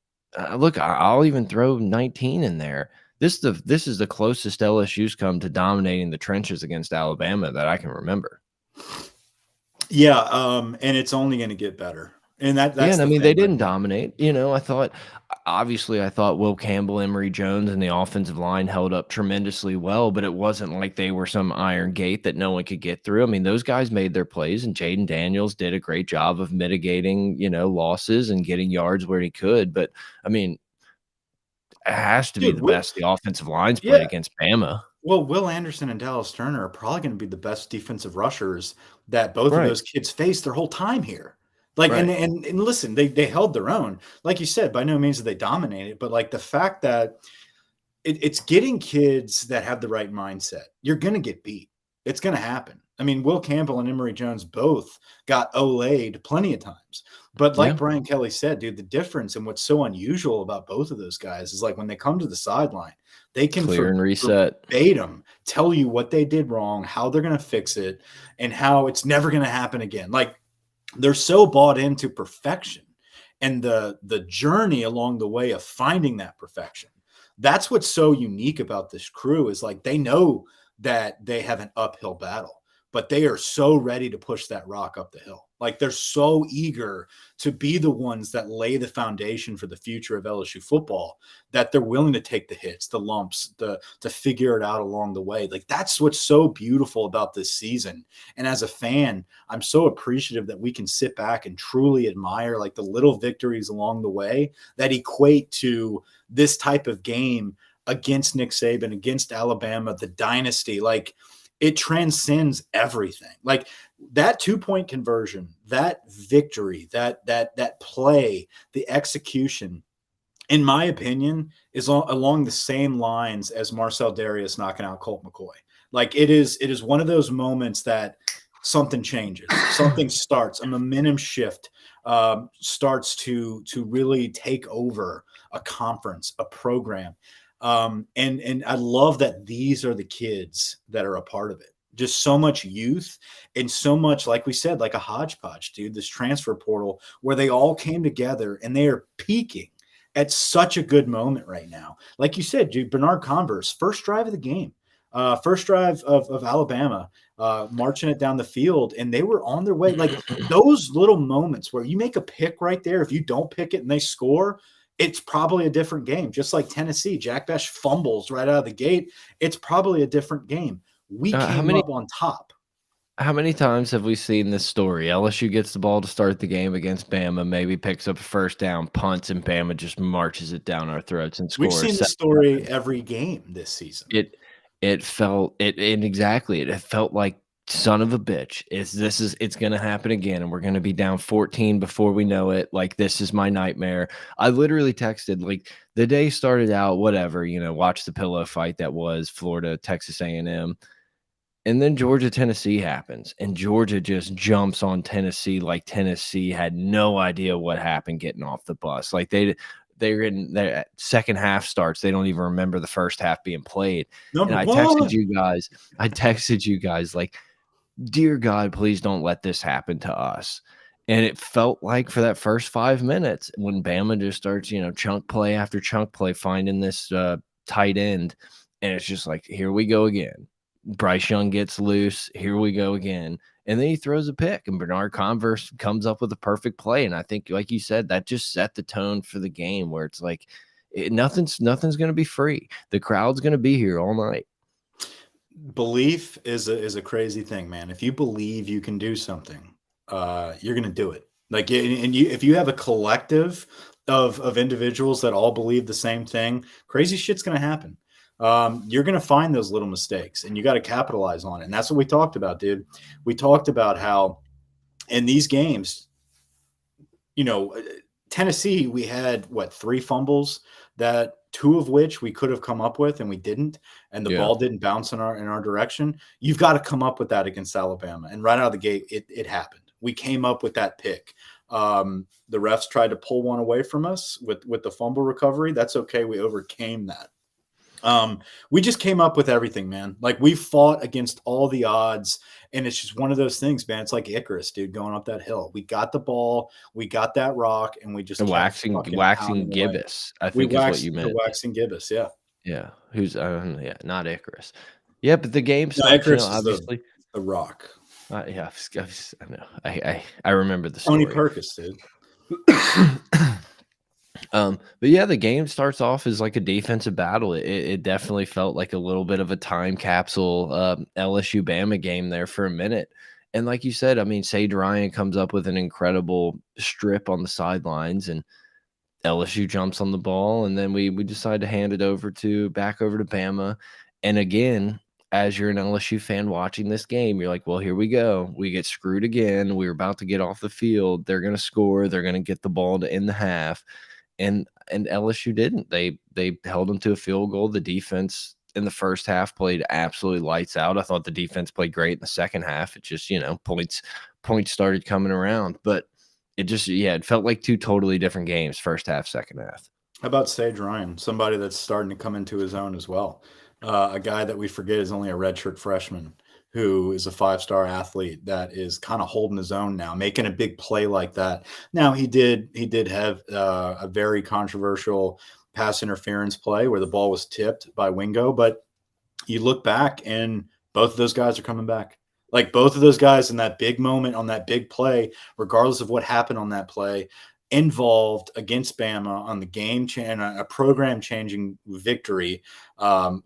look, I'll even throw 19 in there. This is the closest LSU's come to dominating the trenches against Alabama that I can remember. Yeah, and it's only going to get better. And Yeah, that's and I the mean, they thing right didn't now. dominate. I thought obviously I thought Will Campbell, Emory Jones, and the offensive line held up tremendously well, but it wasn't like they were some iron gate that no one could get through. I mean, those guys made their plays, and Jaden Daniels did a great job of mitigating, losses and getting yards where he could. But I mean, it has to be Dude, the best the offensive lines played yeah. against Bama. Well, Will Anderson and Dallas Turner are probably going to be the best defensive rushers that both of Right, those kids faced their whole time here. Like, and right. and and listen, they held their own. Like you said, by no means did they dominate it, but like the fact that it's getting kids that have the right mindset. You're going to get beat. It's going to happen. I mean, Will Campbell and Emory Jones both got Olayed plenty of times. But like Yeah, Brian Kelly said, dude, the difference and what's so unusual about both of those guys is like when they come to the sideline, they can clear and reset. verbatim tell you what they did wrong, how they're going to fix it, and how it's never going to happen again. Like they're so bought into perfection and the journey along the way of finding that perfection. That's what's so unique about this crew is like they know that they have an uphill battle, but they are so ready to push that rock up the hill. Like they're so eager to be the ones that lay the foundation for the future of LSU football that they're willing to take the hits, the lumps, to figure it out along the way. Like that's what's so beautiful about this season. And as a fan, I'm so appreciative that we can sit back and truly admire like the little victories along the way that equate to this type of game against Nick Saban, against Alabama, the dynasty. Like it transcends everything. Like that 2-point conversion, that victory, that play, the execution, in my opinion, is along the same lines as Marcel Darius knocking out Colt McCoy. Like it is one of those moments that something changes, something starts, a momentum shift starts to really take over a conference, a program. And I love that these are the kids that are a part of it. Just so much youth and so much, like we said, like a hodgepodge, dude, this transfer portal where they all came together and they are peaking at such a good moment right now. Like you said, dude, Bernard Converse, first drive of the game, first drive of Alabama, marching it down the field, and they were on their way. Like those little moments where you make a pick right there, if you don't pick it and they score, it's probably a different game. Just like Tennessee, Jack Bash fumbles right out of the gate. It's probably a different game. We How came many up on top. How many times have we seen this story? LSU gets the ball to start the game against Bama, maybe picks up a first down, punts, and Bama just marches it down our throats and We've scores seen this story every game this season. It it felt it and exactly, it felt like, "Son of a bitch, it's gonna happen again, and we're gonna be down 14 before we know it, like, this is my nightmare." I literally texted, like, the day started out, whatever, watch the pillow fight that was Florida, Texas A&M, and then Georgia, Tennessee happens, and Georgia just jumps on Tennessee like Tennessee had no idea what happened getting off the bus. Like they're in their second half starts. They don't even remember the first half being played. And Number one. I texted you guys like, dear God, please don't let this happen to us. And it felt like for that first 5 minutes when Bama just starts, chunk play after chunk play, finding this tight end. And it's just like, here we go again. Bryce Young gets loose. Here we go again. And then he throws a pick, and Bernard Converse comes up with a perfect play. And I think, like you said, that just set the tone for the game where it's like, nothing's going to be free. The crowd's going to be here all night. Belief is a crazy thing, man. If you believe you can do something, you're going to do it. Like, and you, if you have a collective of individuals that all believe the same thing, crazy shit's going to happen. You're going to find those little mistakes, and you got to capitalize on it. And that's what we talked about, dude. We talked about how in these games, you know, Tennessee, we had what, 3 fumbles, that 2 of which we could have come up with and we didn't, and the Yeah. ball didn't bounce in our direction. You've got to come up with that against Alabama, and right out of the gate, it happened. We came up with that pick. The refs tried to pull one away from us with the fumble recovery. That's okay. We overcame that. We just came up with everything, man. Like, we fought against all the odds, and it's just one of those things, man. It's like Icarus, dude, going up that hill. We got the ball, we got that rock, and we just And kept waxing fucking waxing pounding away. gibbous, I We think is what waxed you the meant. waxing gibbous, yeah. Yeah, who's yeah, not Icarus. Yeah, but the game No, starts, Icarus is obviously. the rock. Yeah, I know. I remember the Tony story. Perkis, dude. But yeah, the game starts off as like a defensive battle. It definitely felt like a little bit of a time capsule, LSU Bama game there for a minute. And like you said, I mean, Sage Ryan comes up with an incredible strip on the sidelines, and LSU jumps on the ball, and then we decide to hand it back over to Bama. And again, as you're an LSU fan watching this game, you're like, well, here we go. We get screwed again. We're about to get off the field. They're going to score. They're going to get the ball to end the half. And LSU didn't. They held them to a field goal. The defense in the first half played absolutely lights out. I thought the defense played great in the second half. It just, points started coming around, but it just, yeah, it felt like two totally different games, first half, second half. How about Sage Ryan, somebody that's starting to come into his own as well? A guy that we forget is only a redshirt freshman who is a 5-star athlete that is kind of holding his own now, making a big play like that. Now he did have a very controversial pass interference play where the ball was tipped by Wingo, but you look back and both of those guys are coming back. Like, both of those guys in that big moment on that big play, regardless of what happened on that play, involved against Bama on the a program changing victory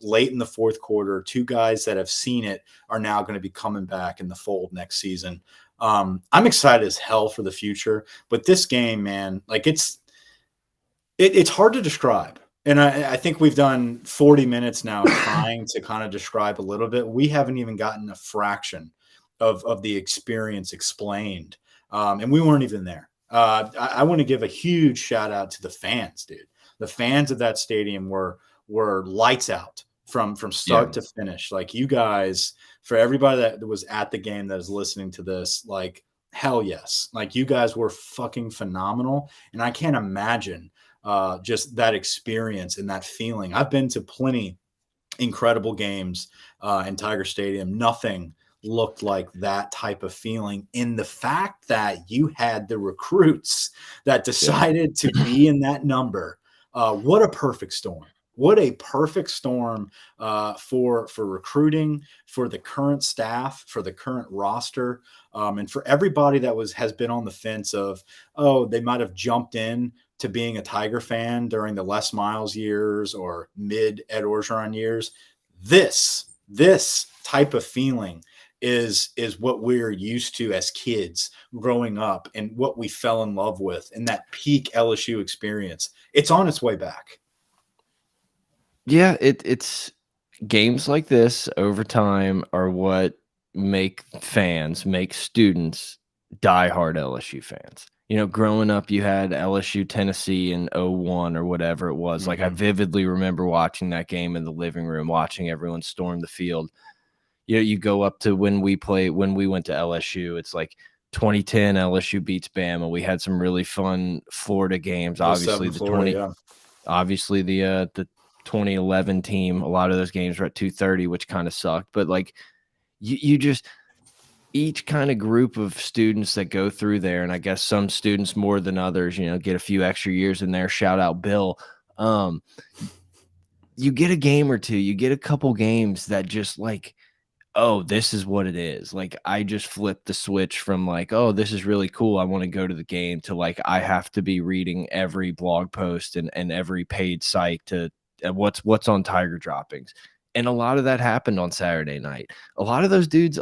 late in the fourth quarter. 2 guys that have seen it are now going to be coming back in the fold next season. I'm excited as hell for the future, but this game, man, like, it's hard to describe. And I think we've done 40 minutes now trying to kind of describe a little bit. We haven't even gotten a fraction of the experience explained. And we weren't even there. I want to give a huge shout out to the fans, dude. The fans of that stadium were lights out from Yeah. start to finish. Like, you guys, for everybody that was at the game that is listening to this, like, hell yes. Like, you guys were fucking phenomenal. And I can't imagine just that experience and that feeling. I've been to plenty incredible games in Tiger Stadium. Nothing looked like that type of feeling. In the fact that you had the recruits that Yeah. decided to be in that number, what a perfect storm. What a perfect storm for recruiting, for the current staff, for the current roster, and for everybody that has been on the fence of, oh, they might have jumped in to being a Tiger fan during the Les Miles years or mid Ed Orgeron years. This type of feeling is what we're used to as kids growing up and what we fell in love with and that peak LSU experience. It's on its way back. Yeah, it's games like this over time are what make students diehard LSU fans. You know, growing up, you had LSU Tennessee in '01 or whatever it was. Like, I Mm-hmm. vividly remember watching that game in the living room, watching everyone storm the field. You know, you go up to when we went to LSU, it's like 2010 LSU beats Bama. We had some really fun Florida games. Oh, 07 Florida, yeah. Obviously the 2011 team, a lot of those games were at 2:30, which kind of sucked. But like you just each kind of group of students that go through there, and I guess some students more than others, you know, get a few extra years in there. Shout out Bill. Um, you get a game or two, you get a couple games that just like, oh, this is what it is. Like, I just flipped the switch from like, oh, this is really cool, I want to go to the game, to like, I have to be reading every blog post and every paid site to what's on Tiger droppings. And a lot of that happened on Saturday night. A lot of dudes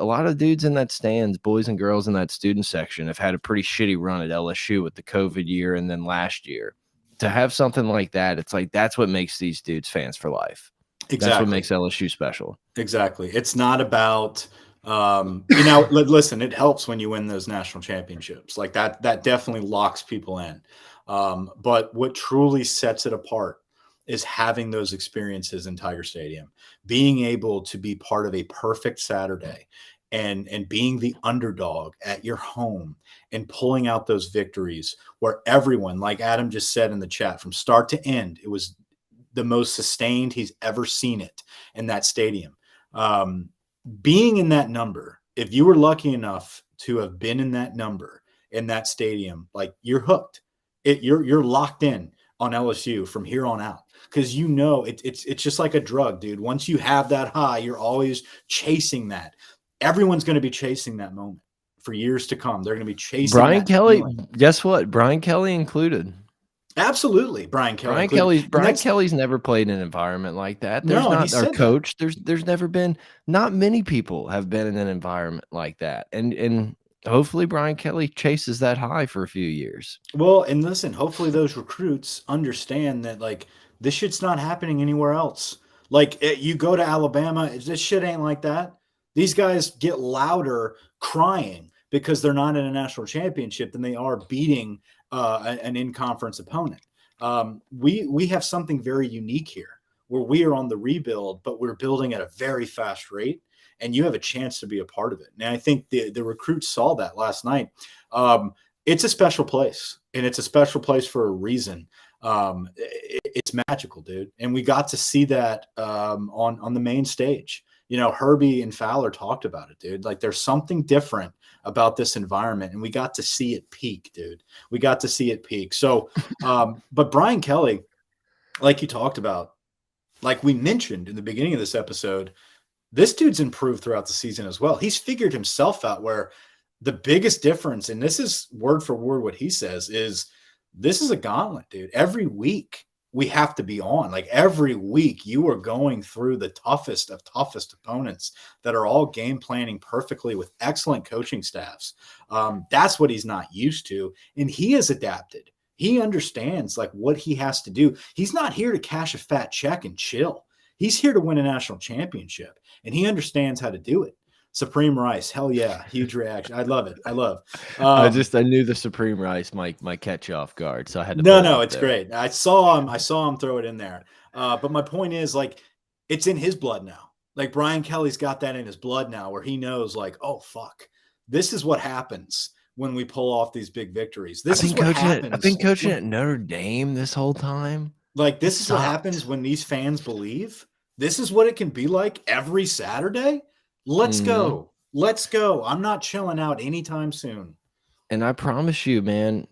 in that stands, boys and girls in that student section, have had a pretty shitty run at LSU with the COVID year and then last year. To have something like that, it's like that's what makes these dudes fans for life. That's what Exactly. makes LSU special. Exactly. It's not about listen, it helps when you win those national championships. Like that definitely locks people in. But what truly sets it apart is having those experiences in Tiger Stadium, being able to be part of a perfect Saturday and being the underdog at your home and pulling out those victories where everyone, like Adam just said in the chat, from start to end, it was the most sustained he's ever seen it in that stadium. Um, Being in that number, if you were lucky enough to have been in that number in that stadium, like you're hooked. You're locked in on LSU from here on out because you know it's just like a drug, dude. Once you have that high, you're always chasing that. Everyone's going to be chasing that moment for years to come. They're going to be chasing Brian that Kelly, feeling. guess what? Brian Kelly included. Absolutely, Brian Kelly included, and Brian that's Kelly's never played in an environment like that. There's no, and he not our said that. coach. There's never been, not many people have been in an environment like that. And hopefully Brian Kelly chases that high for a few years. Well, and listen, hopefully those recruits understand that like this shit's not happening anywhere else. Like you go to Alabama, this shit ain't like that. These guys get louder crying because they're not in a national championship than they are beating an in-conference opponent. We have something very unique here where we are on the rebuild, but we're building at a very fast rate, and you have a chance to be a part of it. And I think the recruits saw that last night. It's a special place, and it's a special place for a reason. It's magical, dude, and we got to see that on the main stage. You know, Herbie and Fowler talked about it, dude. Like, there's something different about this environment, and we got to see it peak, dude. We got to see it peak. So, but Brian Kelly, like you talked about, like we mentioned in the beginning of this episode, this dude's improved throughout the season as well. He's figured himself out where the biggest difference, and this is word for word what he says, is this is a gauntlet, dude. Every week we have to be on. Like every week you are going through the toughest of toughest opponents that are all game planning perfectly with excellent coaching staffs. That's what he's not used to. And he has adapted. He understands like what he has to do. He's not here to cash a fat check and chill. He's here to win a national championship, and he understands how to do it. Supreme Rice, hell yeah, huge reaction. I love it. I love. I knew the Supreme Rice might catch you off guard, so I had to No, put it no, up it's there. great. I saw him. I saw him throw it in there. But my point is, like, it's in his blood now. Like Brian Kelly's got that in his blood now, where he knows, like, oh fuck, this is what happens when we pull off these big victories. This is what I've been happens coaching when at Notre Dame this whole time. Like, It this is what happens sucked. when these fans believe. This is what it can be like every Saturday. Let's Mhm. go. Let's go. I'm not chilling out anytime soon. And I promise you, man,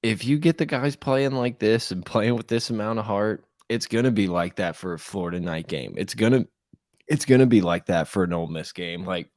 if you get the guys playing like this and playing with this amount of heart, it's gonna be like that for a Florida night game. It's gonna be like that for an Ole Miss game. Like,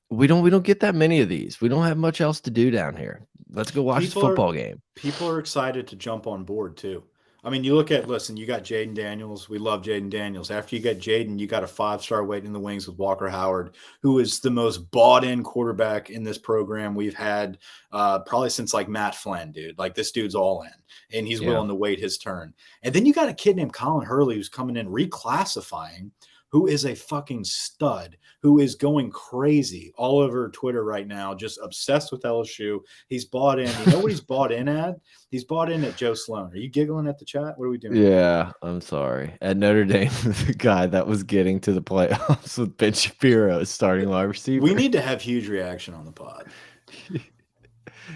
we don't get that many of these. We don't have much else to do down here. Let's go watch this People are football game. people are excited to jump on board too. I mean, you look at listen, you got Jaden Daniels. We love Jaden Daniels. After you get Jaden, you got a 5-star waiting in the wings with Walker Howard, who is the most bought-in quarterback in this program we've had probably since like Matt Flynn, dude. Like this dude's all in, and he's Yeah. willing to wait his turn. And then you got a kid named Colin Hurley who's coming in reclassifying, who is a fucking stud, who is going crazy all over Twitter right now, just obsessed with LSU. He's bought in. You know what he's bought in at? He's bought in at Joe Sloan. Are you giggling at the chat? What are we doing here? Yeah, I'm sorry. At Notre Dame, the guy that was getting to the playoffs with Ben Shapiro as starting wide receiver. We need to have huge reaction on the pod.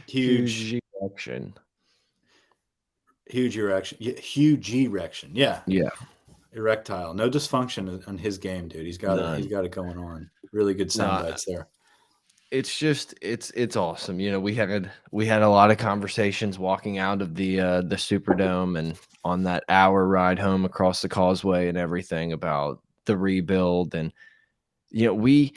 Huge erection. Huge erection. Huge erection. Yeah. Yeah. Erectile. No dysfunction on his game, dude. He's got it. He's got it going on. Really good sound bites there. It's just it's awesome. You know, we had a lot of conversations walking out of the Superdome and on that hour ride home across the causeway and everything about the rebuild. And you know, we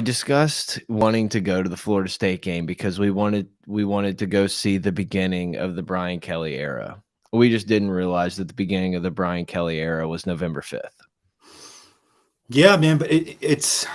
discussed wanting to go to the Florida State game because we wanted to go see the beginning of the Brian Kelly era. We just didn't realize that the beginning of the Brian Kelly era was November 5th. Yeah, man, but it's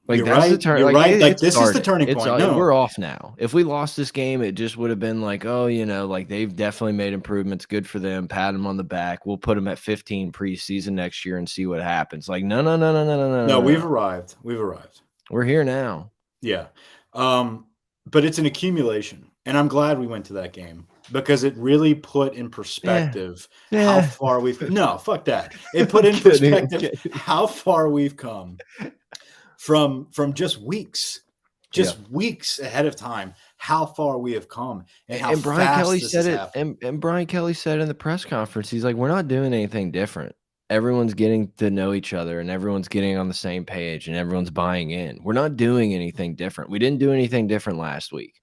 like, you're that's right. the turn. You're Like, right. Like this started. is the turning point. No, we're off now. If we lost this game, it just would have been like, oh, you know, like they've definitely made improvements. Good for them. Pat them on the back. We'll put them at 15 preseason next year and see what happens. Like, no. No, we've arrived. We've arrived. We're here now. Yeah. But it's an accumulation. And I'm glad we went to that game because it really put in perspective how far we've no, fuck that. It put in perspective how far we've come from just weeks. Weeks ahead of time, how far we have come and how Brian fast Kelly this said has it. happened. And Brian Kelly said in the press conference, he's like, we're not doing anything different. Everyone's getting to know each other and everyone's getting on the same page and everyone's buying in. We're not doing anything different. We didn't do anything different last week.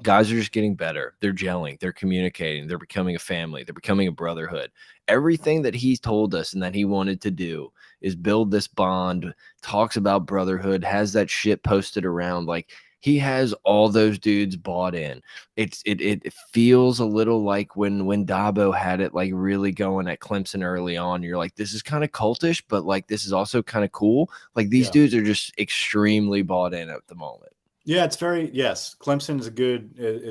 Guys are just getting better. They're gelling. They're communicating. They're becoming a family. They're becoming a brotherhood. Everything that he's told us and that he wanted to do is build this bond, talks about brotherhood, has that shit posted around. Like, he has all those dudes bought in. It feels a little like when Dabo had it like really going at Clemson early on. You're like, this is kind of cultish, but like this is also kind of cool. Like these dudes are just extremely bought in at the moment. Yeah, it's very Clemson is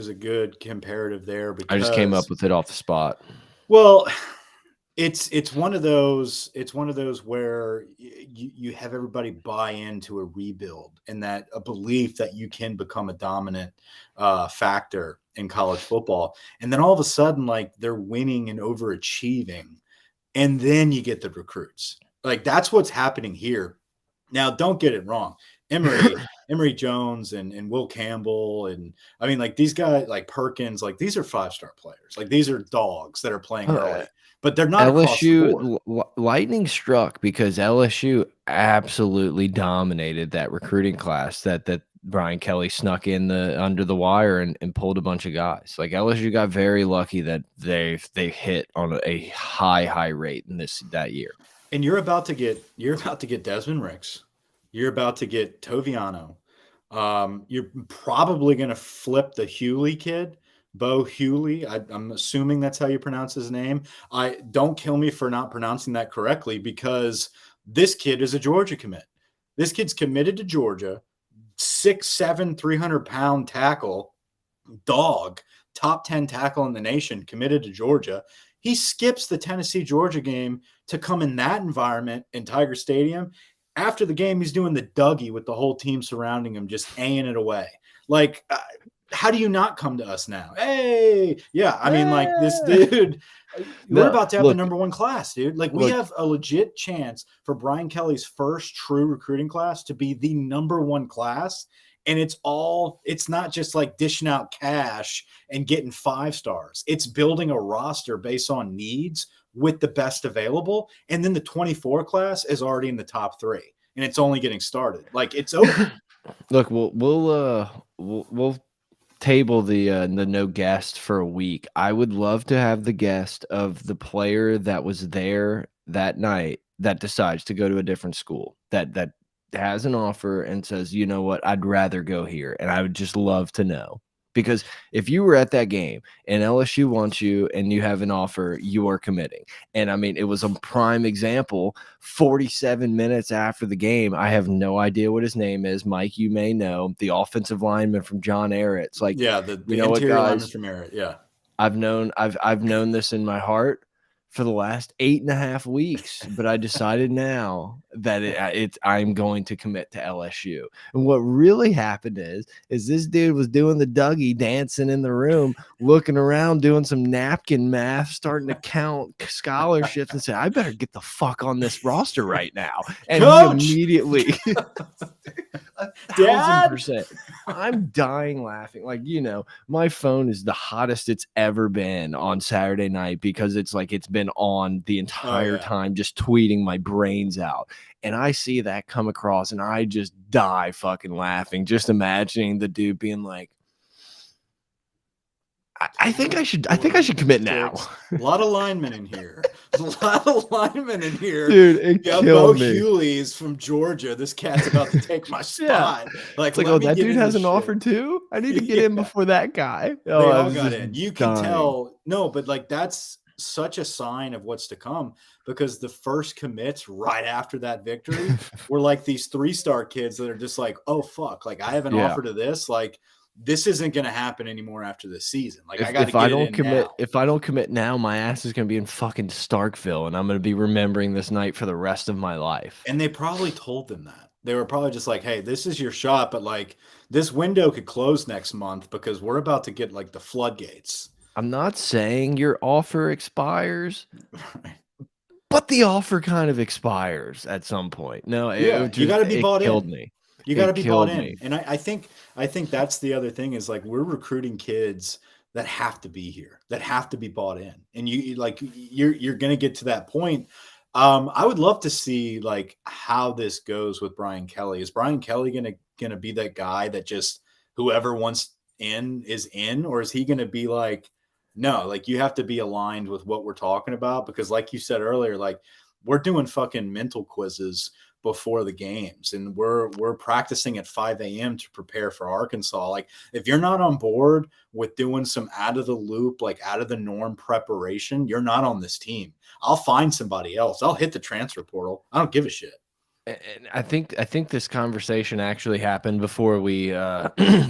a good comparative there because I just came up with it off the spot. Well, it's one of those where you have everybody buy into a rebuild and that a belief that you can become a dominant factor in college football, and then all of a sudden like they're winning and overachieving, and then you get the recruits. Like that's what's happening here. Now, don't get it wrong. Emory Jones and Will Campbell and I mean like these guys like Perkins, like these are 5-star players. Like these are dogs that are playing early, but they're not across the board. Lightning struck because LSU absolutely dominated that recruiting class that Brian Kelly snuck in under the wire and pulled a bunch of guys. Like LSU got very lucky that they hit on a high rate in that year. And you're about to get Desmond Ricks. You're about to get Toviano. You're probably going to flip the Hewley kid, Bo Hewley. I'm assuming that's how you pronounce his name. I don't kill me for not pronouncing that correctly because this kid is a Georgia commit. This kid's committed to Georgia. 6'7", 300-pound tackle, dog, top 10 tackle in the nation, committed to Georgia. He skips the Tennessee-Georgia game to come in that environment in Tiger Stadium. After the game, he's doing the Dougie with the whole team surrounding him, just A-ing it away. Like, how do you not come to us now? Hey, yeah. I mean, like this dude, we're about to have the number one class, dude. Like we have a legit chance for Brian Kelly's first true recruiting class to be the number one class. And it's not just like dishing out cash and getting 5 stars. It's building a roster based on needs with the best available. And then the 24 class is already in the top 3 and it's only getting started. Like it's over. Look, we'll table the no guest for a week. I would love to have the guest of the player that was there that night that decides to go to a different school that has an offer and says, you know what, I'd rather go here. And I would just love to know. because if you were at that game and LSU wants you and you have an offer, you are committing. And I mean, it was a prime example. 47 minutes after the game, I have no idea what his name is. Mike, you may know the offensive lineman from John Ehret. It's like, Yeah, you the know what, interior lineman guys? from Merritt. Yeah. I've known this in my heart for the last 8.5 weeks, but I decided now that I'm going to commit to LSU. And what really happened is this dude was doing the Dougie dancing in the room, looking around, doing some napkin math, starting to count scholarships, and said, "I better get the fuck on this roster right now." And he Coach, immediately, 1,000%. Dad. I'm dying laughing. Like, my phone is the hottest it's ever been on Saturday night because it's like it's been on the Oh entire yeah. time, just tweeting my brains out. And I see that come across and I just die fucking laughing, just imagining the dude being like, I think I should commit now. Six. A lot of linemen in here. A lot of linemen in here. Dude, it Yeah, Bo killed me. Hewley's from Georgia. This cat's about to take my Yeah. spot. Like, It's like, let oh, me that get dude in has this an offer shit. too? I need to get in Yeah. before that guy. Oh, They I all was got just in. You can dying. tell. No, but like that's such a sign of what's to come because the first commits right after that victory were like these 3-star kids that are just like, oh fuck, like I have an Yeah. offer to this. Like this isn't going to happen anymore after this season. Like I got to If I get it don't in now. commit now, my ass is gonna be in fucking Starkville, and I'm gonna be remembering this night for the rest of my life. And they probably told them that. They were probably just like, hey, this is your shot, but like this window could close next month because we're about to get like the floodgates. I'm not saying your offer expires, Right. but the offer kind of expires at some point. No, Yeah, you got to be it bought killed in. me. You got to It be bought killed in. me. And I think that's the other thing is like we're recruiting kids that have to be here, that have to be bought in. And like you're going to get to that point. I would love to see like how this goes with Brian Kelly. Is Brian Kelly going to be that guy that just whoever wants in is in, or is he going to be like, no, like you have to be aligned with what we're talking about? Because like you said earlier, like we're doing fucking mental quizzes before the games and we're practicing at 5 a.m. to prepare for Arkansas. Like if you're not on board with doing some out of the loop, like out of the norm preparation, you're not on this team. I'll find somebody else. I'll hit the transfer portal. I don't give a shit. And I think this conversation actually happened before we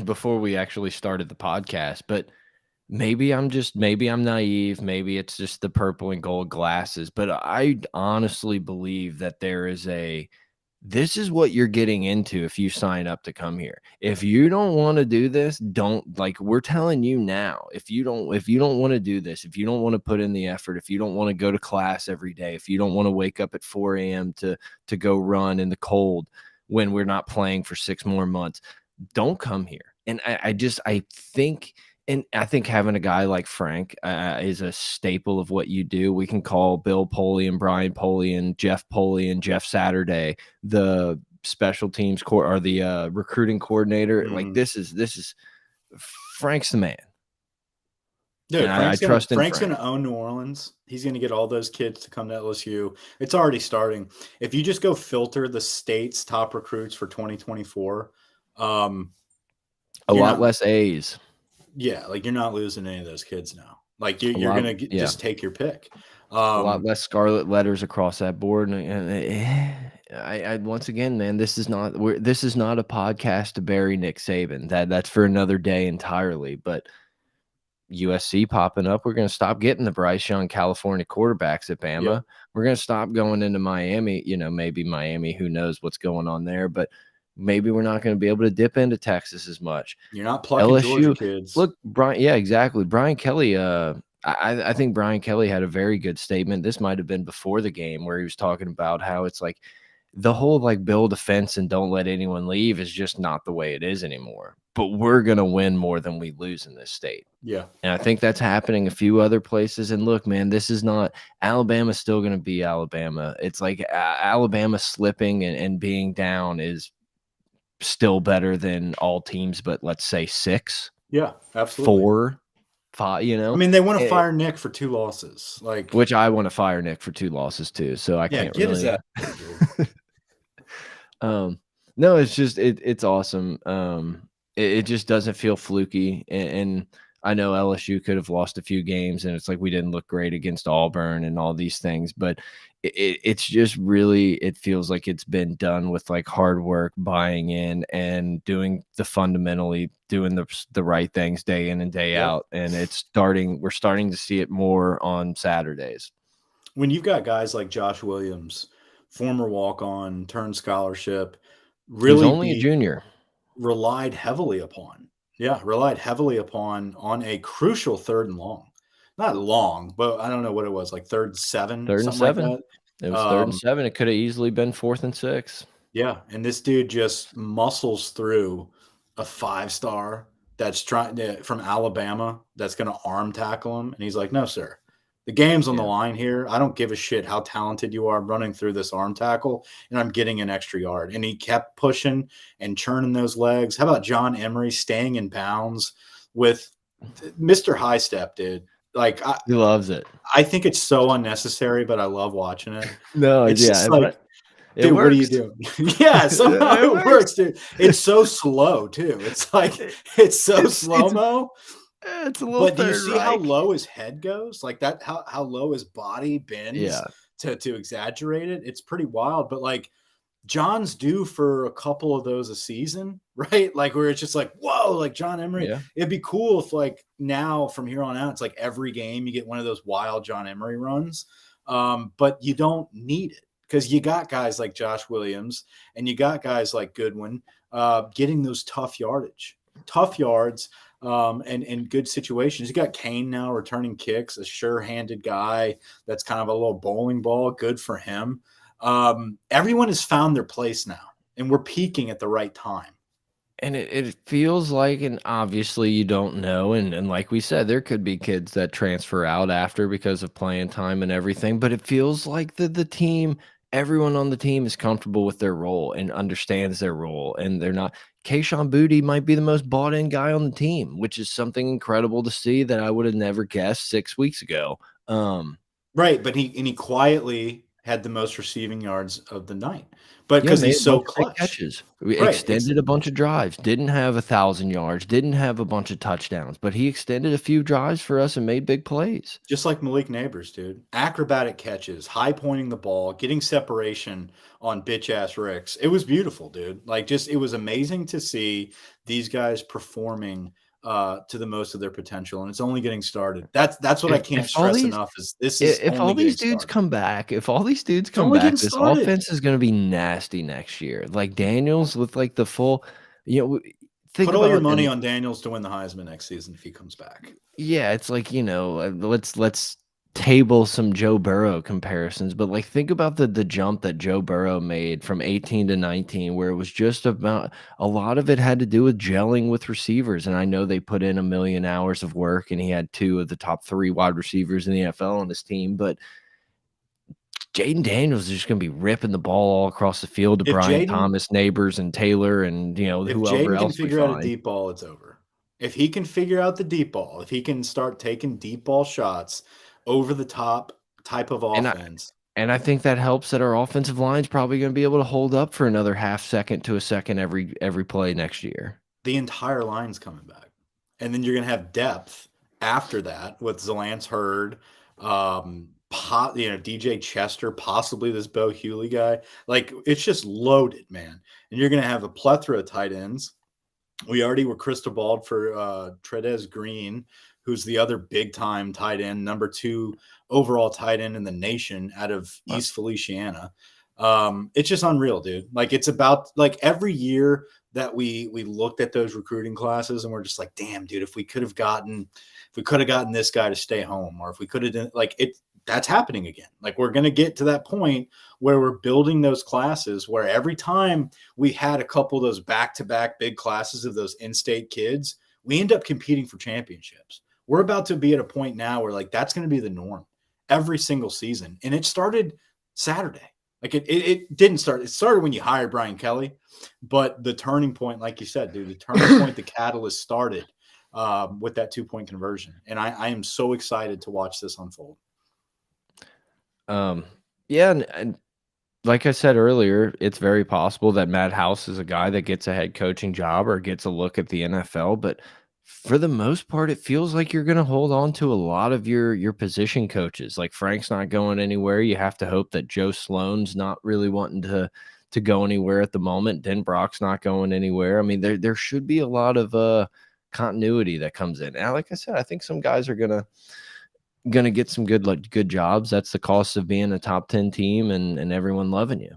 before we actually started the podcast, but maybe I'm naive, maybe it's just the purple and gold glasses, but I honestly believe that this is what you're getting into if you sign up to come here. If you don't want to do this, don't, like, we're telling you now. If you don't want to do this, if you don't want to put in the effort, if you don't want to go to class every day, if you don't want to wake up at 4 a.m. to go run in the cold when we're not playing for 6 more months, don't come here. And I think having a guy like Frank is a staple of what you do. We can call Bill Polian, Brian Polian, Jeff Polian, Jeff Saturday, the special teams or the recruiting coordinator. Like Mm-hmm. this is Frank's the man, and Dude, I trust in Frank's Frank. gonna own New Orleans. He's gonna get all those kids to come to LSU. It's already starting. If you just go filter the state's top recruits for 2024, um, A you're lot not. less A's, Yeah, like you're not losing any of those kids now. Like a you're lot, gonna yeah, just take your pick. a lot Um, less scarlet letters across that board. I once again, man, this is not a podcast to bury Nick Saban. That's for another day entirely. But USC popping up, we're going to stop getting the Bryce Young California quarterbacks at yep, Bama. We're going to stop going into Miami. Maybe Miami, who knows what's going on there, but maybe we're not going to be able to dip into Texas as much. you're not plucking Georgia LSU, kids. look, Brian, yeah, exactly. Brian Kelly, I think Brian Kelly had a very good statement. This might have been before the game where he was talking about how it's like the whole like build a fence and don't let anyone leave is just not the way it is anymore. But we're going to win more than we lose in this state. Yeah, And I think that's happening a few other places. And look, man, this is not Alabama's still going to be Alabama. It's like Alabama slipping and being down is still better than all teams, but let's say six, yeah, absolutely. 4, 5, I mean, they want to Eh, fire Nick for 2 losses. Like, which I want to fire Nick for 2 losses too. So I yeah, can't get his really. ass out of here. um, no, it's just it's awesome. It just doesn't feel fluky, and I know LSU could have lost a few games, and it's like we didn't look great against Auburn and all these things, but it's just really it feels like it's been done with, like, hard work, buying in, and doing the fundamentally doing the right things day in and day Yep. out, and we're starting to see it more on Saturdays. When you've got guys like Josh Williams, former walk-on, turned scholarship, He was really only a be junior. relied heavily upon. Yeah, relied heavily upon on a crucial 3rd and long. Not long, but I don't know what it was, like 3rd and 7, 3rd and something like 7. that. It was 3rd and Um, 7, it coulda easily been 4th and 6. yeah, and this dude just muscles through a 5-star that's trying to from Alabama that's gonna arm tackle him, and he's like, "No, sir. The game's on the Yeah. line here. I don't give a shit how talented you are running through this arm tackle, and I'm getting an extra yard." And he kept pushing and churning those legs. How about John Emery staying in bounds with Mr. High Step, dude? Like, He loves it. I think it's so unnecessary, but I love watching it. No, It's yeah, just like, but it dude, what are you works. doing? Yeah, somehow It it works. works, dude. It's so slow too. It's like It it's so it's slow-mo. it's a little But do you Third see how Reich. low his head goes? Like that, how low his body bends Yeah, to exaggerate it? It's pretty wild. But like John's due for a couple of those a season, right? Like where it's just like, whoa, like John Emery. yeah. It'd be cool if like now from here on out, it's like every game you get one of those wild John Emery runs. But you don't need it because you got guys like Josh Williams and you got guys like Goodwin getting those tough yards, and good situations. You got Kane now returning kicks, a sure-handed guy that's kind of a little bowling ball. Good for him. Everyone has found their place now, and we're peaking at the right time. And it feels like, and obviously you don't know, and like we said, there could be kids that transfer out after because of playing time and everything, but it feels like the team, everyone on the team is comfortable with their role and understands their role, and they're not. Kayshon Boutte might be the most bought in guy on the team, which is something incredible to see that I would have never guessed 6 weeks ago. Um, Right, but he quietly had the most receiving yards of the night, but Yeah, because made he's a so bunch of big clutch. catches. We Right, extended a bunch of drives, didn't have 1,000 yards, didn't have a bunch of touchdowns, but he extended a few drives for us and made big plays. just like Malik Neighbors, dude. Acrobatic catches, high pointing the ball, getting separation on bitch ass Ricks. It was beautiful, dude. Like, just it was amazing to see these guys performing to the most of their potential, and it's only getting started. That's what I can't If all stress these enough is this I is if only all these getting dudes started. come back if all these dudes It's come only getting back, this started. offense is gonna be nasty next year. Like, Daniels with, like, the full w think Put all your about money and on Daniels to win the Heisman next season if he comes back. yeah, it's like, let's table some Joe Burrow comparisons, but, like, think about the jump that Joe Burrow made from 18 to 19, where it was just about a lot of it had to do with gelling with receivers, and I know they put in a million hours of work, and he had 2 of the top 3 wide receivers in the NFL on his team, but Jaden Daniels is just gonna be ripping the ball all across the field to If Brian Jaden Thomas, Neighbors, and Taylor, and, if whoever Jaden can else we figure out a find. deep ball, it's over. If he can figure out the deep ball, if he can start taking deep ball shots over the top type of And I offense, and I think that helps that our offensive line's probably gonna be able to hold up for another half second to a second every play next year. the entire line's coming back. And then you're going to have depth after that with Zalance Hurd, DJ Chester, possibly this Bo Hewley guy. Like, it's just loaded, man. And you're going to have a plethora of tight ends. We already were crystal balled for Tredez Green, who's the other big time tight end, number 2 overall tight end in the nation out of Uh, East Feliciana. It's just unreal, dude. Like, it's about like every year that we looked at those recruiting classes and we're just like, damn, dude, if we could have gotten this guy to stay home, or if we could have done like it, that's happening again. Like, we're gonna get to that point where we're building those classes where every time we had a couple of those back-to-back big classes of those in-state kids, we end up competing for championships. We're about to be at a point now where like that's going to be the norm every single season. And it started Saturday. Like it didn't start. It started when you hired Brian Kelly, but the turning point, like you said, dude, the turning point, the catalyst started with that 2-point conversion. And I am so excited to watch this unfold. um, yeah, and like I said earlier, it's very possible that Matt House is a guy that gets a head coaching job or gets a look at the NFL, but for the most part, it feels like you're going to hold on to a lot of your position coaches. Like Frank's not going anywhere. You have to hope that Joe Sloan's not really wanting to go anywhere at the moment. Den Brock's not going anywhere. I mean, there should be a lot of continuity that comes in. Now, like I said, I think some guys are gonna get some good jobs. That's the cost of being a top 10 team and everyone loving you.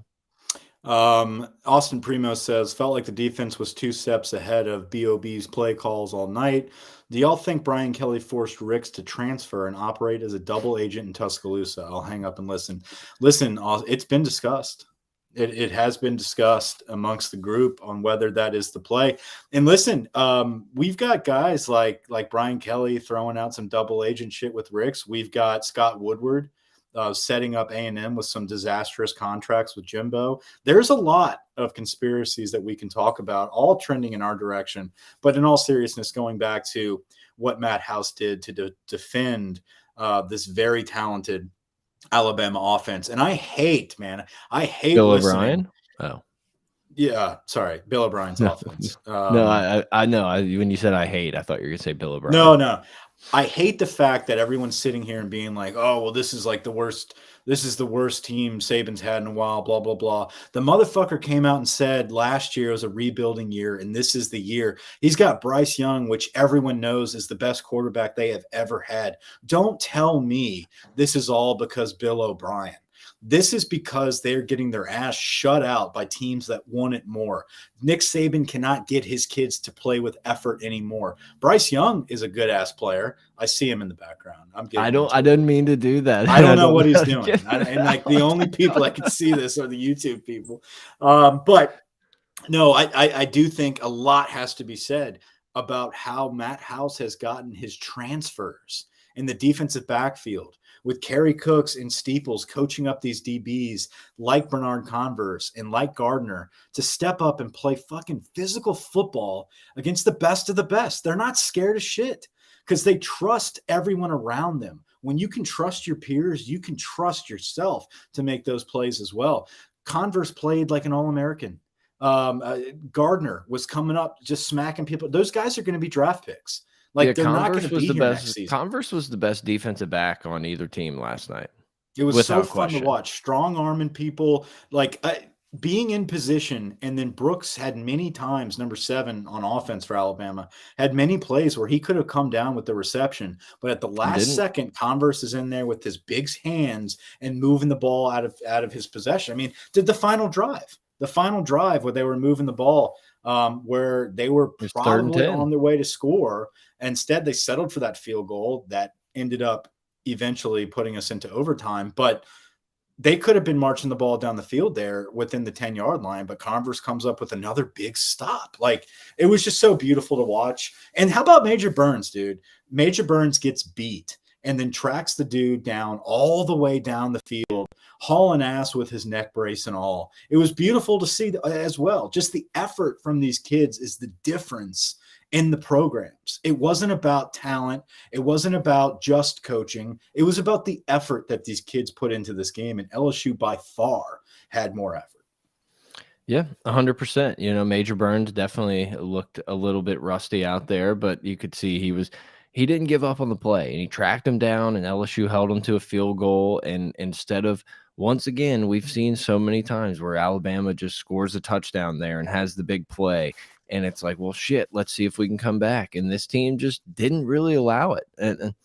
Austin Primo says, felt like the defense was 2 steps ahead of BOB's play calls all night. Do y'all think Brian Kelly forced Ricks to transfer and operate as a double agent in Tuscaloosa? I'll hang up and listen. Listen, it's been discussed. It has been discussed amongst the group on whether that is the play. And listen, we've got guys like Brian Kelly throwing out some double agent shit with Ricks. We've got Scott Woodward setting up A&M with some disastrous contracts with Jimbo. There's a lot of conspiracies that we can talk about, all trending in our direction. But in all seriousness, going back to what Matt House did to defend this very talented Alabama offense. And I hate Bill listening. O'Brien? Oh. Yeah, sorry, Bill O'Brien's No. offense. No, I know. When you said I hate, I thought you were gonna say Bill O'Brien. No. I hate the fact that everyone's sitting here and being like, oh, well, this is like the worst. This is the worst team Saban's had in a while, blah, blah, blah. The motherfucker came out and said last year was a rebuilding year, and this is the year. He's got Bryce Young, which everyone knows is the best quarterback they have ever had. Don't tell me this is all because Bill O'Brien. This is because they're getting their ass shut out by teams that want it more. Nick Saban cannot get his kids to play with effort anymore. Bryce Young is a good ass player. I see him in the background. I'm getting. I didn't mean to do that. I don't know don't what he's know. doing, and like the only people that can see this are the YouTube people. But no, I do think a lot has to be said about how Matt House has gotten his transfers in the defensive backfield with Kerry Cooks and Steeples coaching up these DBs like Bernard Converse and like Gardner to step up and play fucking physical football against the best of the best. They're not scared of shit because they trust everyone around them. When you can trust your peers, you can trust yourself to make those plays as well. Converse played like an All-American. Gardner was coming up, just smacking people. Those guys are going to be draft picks. Like, Yeah, they're not going to be here next best. season. Converse was the best defensive back on either team last night. It was so without fun to question. watch. Strong arming people, like being in position. And then Brooks had many times, number 7 on offense for Alabama, had many plays where he could have come down with the reception. But at the last second, Converse is in there with his big hands and moving the ball out of his possession. I mean, did the final drive where they were moving the ball, where they were probably on their way to score. Instead, they settled for that field goal that ended up eventually putting us into overtime. But they could have been marching the ball down the field there within the 10-yard line, but Converse comes up with another big stop. Like, it was just so beautiful to watch. And how about Major Burns, dude? Major Burns gets beat and then tracks the dude down all the way down the field, hauling ass with his neck brace and all. It was beautiful to see as well. Just the effort from these kids is the difference in the programs. It wasn't about talent. It wasn't about just coaching. It was about the effort that these kids put into this game, and LSU by far had more effort. Yeah, 100%. You know, Major Burns definitely looked a little bit rusty out there, but you could see he didn't give up on the play, and he tracked him down, and LSU held him to a field goal. And instead of, once again, we've seen so many times where Alabama just scores a touchdown there and has the big play, and it's like, well, shit, let's see if we can come back. And this team just didn't really allow it. And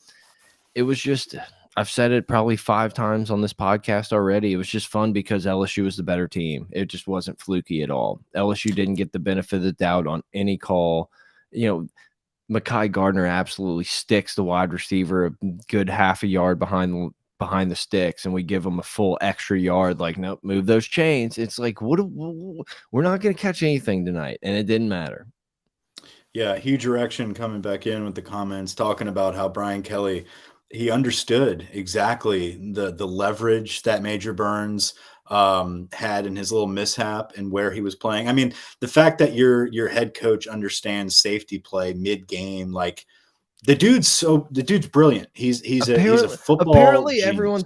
it was just, I've said it probably 5 times on this podcast already. It was just fun because LSU was the better team. It just wasn't fluky at all. LSU didn't get the benefit of the doubt on any call. You know, Mekhi Gardner absolutely sticks the wide receiver a good half a yard behind the sticks, and we give him a full extra yard. Like, nope, move those chains. It's like, we're not going to catch anything tonight, and it didn't matter. Yeah, huge erection coming back in with the comments talking about how Brian Kelly, he understood exactly the leverage that Major Burns had in his little mishap and where he was playing. I mean, the fact that your head coach understands safety play mid game, like, The dude's brilliant. He's a football Apparently, genius. everyone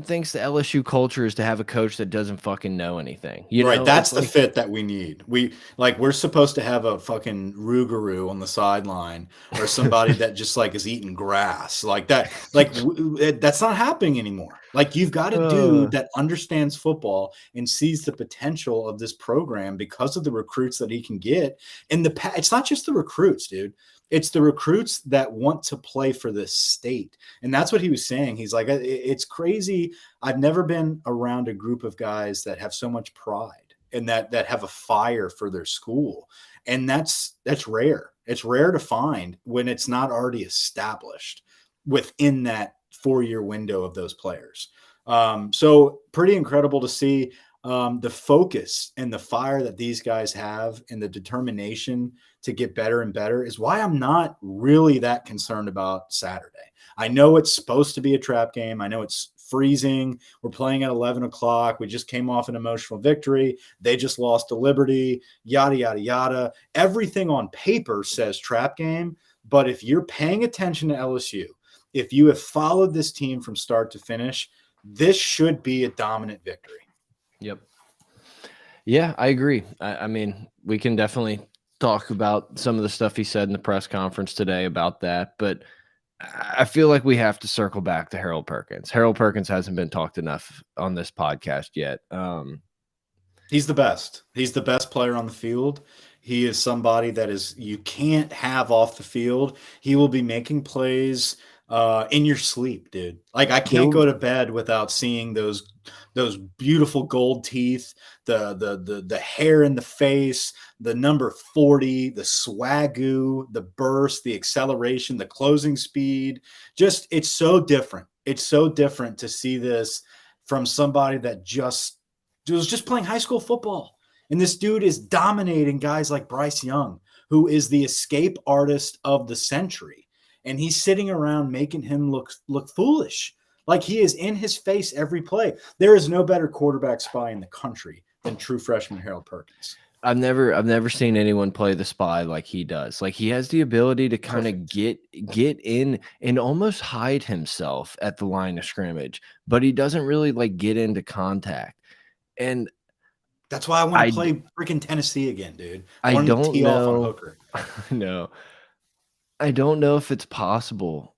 thinks the LSU culture is to have a coach that doesn't fucking know anything. You Right, know, that's it's the like fit that we need. We're supposed to have a fucking Rougarou on the sideline or somebody that just like is eating grass like that. That's not happening anymore. Like you've got a dude uh, that understands football and sees the potential of this program because of the recruits that he can get. And it's not just the recruits, dude. It's the recruits that want to play for this state. And that's what he was saying. He's like, it's crazy. I've never been around a group of guys that have so much pride and that have a fire for their school. And that's rare. It's rare to find when it's not already established within that 4-year window of those players. So pretty incredible to see the focus and the fire that these guys have and the determination to get better and better is why I'm not really that concerned about Saturday. I know it's supposed to be a trap game. I know it's freezing. We're playing at 11 o'clock. We just came off an emotional victory. They just lost to Liberty, yada, yada, yada. Everything on paper says trap game. But if you're paying attention to LSU, if you have followed this team from start to finish, this should be a dominant victory. yep. Yeah, I agree. I mean, we can definitely talk about some of the stuff he said in the press conference today about that, but I feel like we have to circle back to Harold Perkins. Harold Perkins hasn't been talked enough on this podcast yet. He's the best. He's the best player on the field. He is somebody that is you can't have off the field. He will be making plays in your sleep, dude. Like I can't There, go to bed without seeing those beautiful gold teeth, the hair in the face, the number 40, the swagoo, the burst, the acceleration, the closing speed. Just it's so different. It's so different to see this from somebody that just was just playing high school football. And this dude is dominating guys like Bryce Young, who is the escape artist of the century. And he's sitting around making him look foolish. Like he is in his face every play. There is no better quarterback spy in the country than true freshman Harold Perkins. I've never seen anyone play the spy like he does. Like he has the ability to kind of Perfect. get in and almost hide himself at the line of scrimmage, but he doesn't really like get into contact. And That's why I want to I play freaking Tennessee again, dude. I I want him to don't tee off on know. Hooker. No, I don't know if it's possible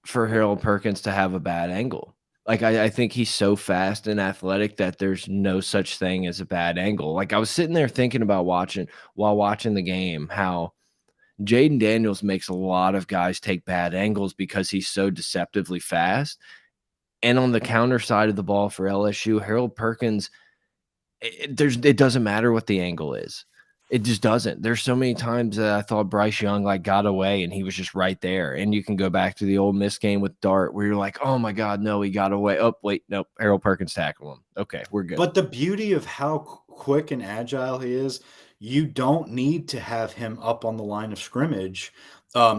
for Harold Perkins to have a bad angle. Like I think he's so fast and athletic that there's no such thing as a bad angle. Like I was sitting there thinking about while watching the game how Jaden Daniels makes a lot of guys take bad angles because he's so deceptively fast. And on the counter side of the ball for LSU, Harold Perkins, it doesn't matter what the angle is. It just doesn't. There's so many times that I thought Bryce Young like got away and he was just right there. And you can go back to the old Miss game with Dart where you're like, oh my God, no, he got away. Oh, wait, nope. Harold Perkins tackled him. Okay, we're good. But the beauty of how quick and agile he is, you don't need to have him up on the line of scrimmage,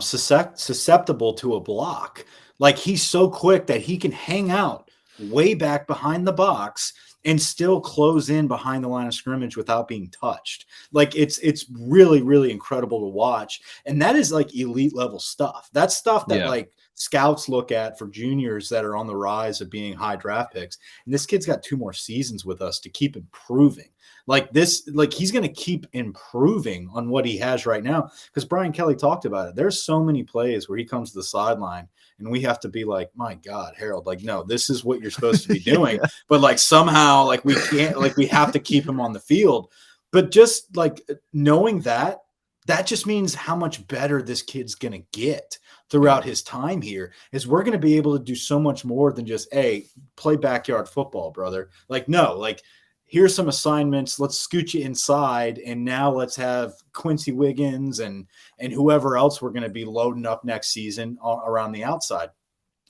susceptible to a block. Like he's so quick that he can hang out way back behind the box and still close in behind the line of scrimmage without being touched. Like it's really really incredible to watch, and that is like elite level stuff. That's stuff that Yeah. like scouts look at for juniors that are on the rise of being high draft picks. And this kid's got 2 more seasons with us to keep improving. Like he's going to keep improving on what he has right now because Brian Kelly talked about it. There's so many plays where he comes to the sideline and we have to be like, my God, Harold, like, no, this is what you're supposed to be doing. Yeah. But like somehow, like we can't, like we have to keep him on the field. But just like knowing that, that just means how much better this kid's going to get Yeah. throughout his time here is we're going to be able to do so much more than just, hey, play backyard football, brother. Like, no, like here's some assignments. Let's scoot you inside. And now let's have Quincy Wiggins and whoever else we're going to be loading up next season around the outside.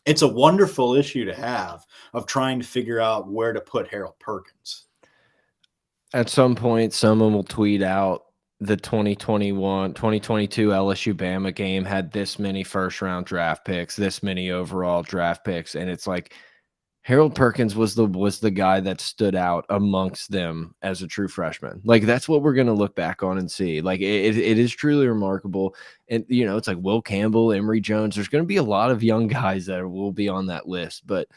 It's a wonderful issue to have of trying to figure out where to put Harold Perkins. At some point, someone will tweet out the 2022 LSU Bama game had this many first round draft picks, this many overall draft picks. And it's like, Harold Perkins was the guy that stood out amongst them as a true freshman. Like, that's what we're gonna look back on and see. Like, it is truly remarkable, and, it's like Will Campbell, Emory Jones, there's gonna be a lot of young guys that will be on that list, but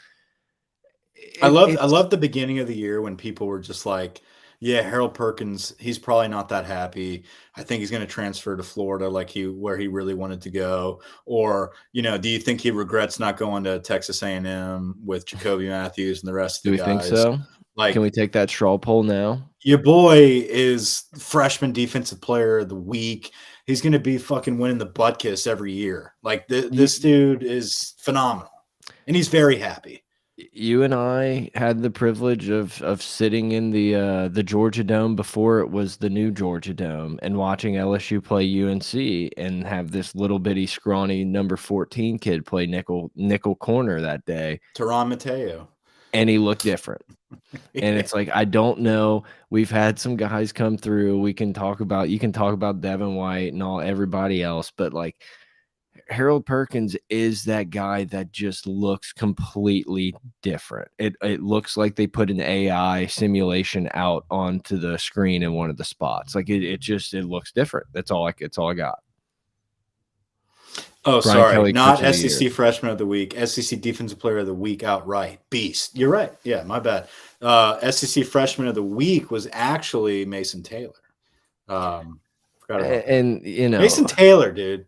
I it's love the beginning of the year when people were just like, "Yeah, Harold Perkins, he's probably not that happy. I think he's going to transfer to Florida like he where he really wanted to go." Or, do you think he regrets not going to Texas A&M with Jacoby Matthews and the rest of Do the we think guys? so? Can we Like, take that straw poll now? your boy is freshman defensive player of the week. He's going to be fucking winning the butt kiss every year. Like this You dude is phenomenal, and he's very happy. you and I had the privilege of sitting in the Georgia Dome before it was the new Georgia Dome and watching LSU play UNC and have this little bitty scrawny number 14 kid play nickel corner that day, Teron Mateo. and he looked different. And Yeah. it's like, I don't know. We've had some guys come through. You can talk about Devin White and all everybody else, but like Harold Perkins is that guy that just looks completely different. It looks like they put an AI simulation out onto the screen in one of the spots. Like it looks different. That's all I got. Oh, Brian sorry. Kelly, coach Not of the year. SEC Freshman of the Week. SEC Defensive Player of the Week outright. Beast. You're right. Yeah, my bad. SEC Freshman of the Week was actually Mason Taylor. Forgot about that. And Mason Taylor, dude.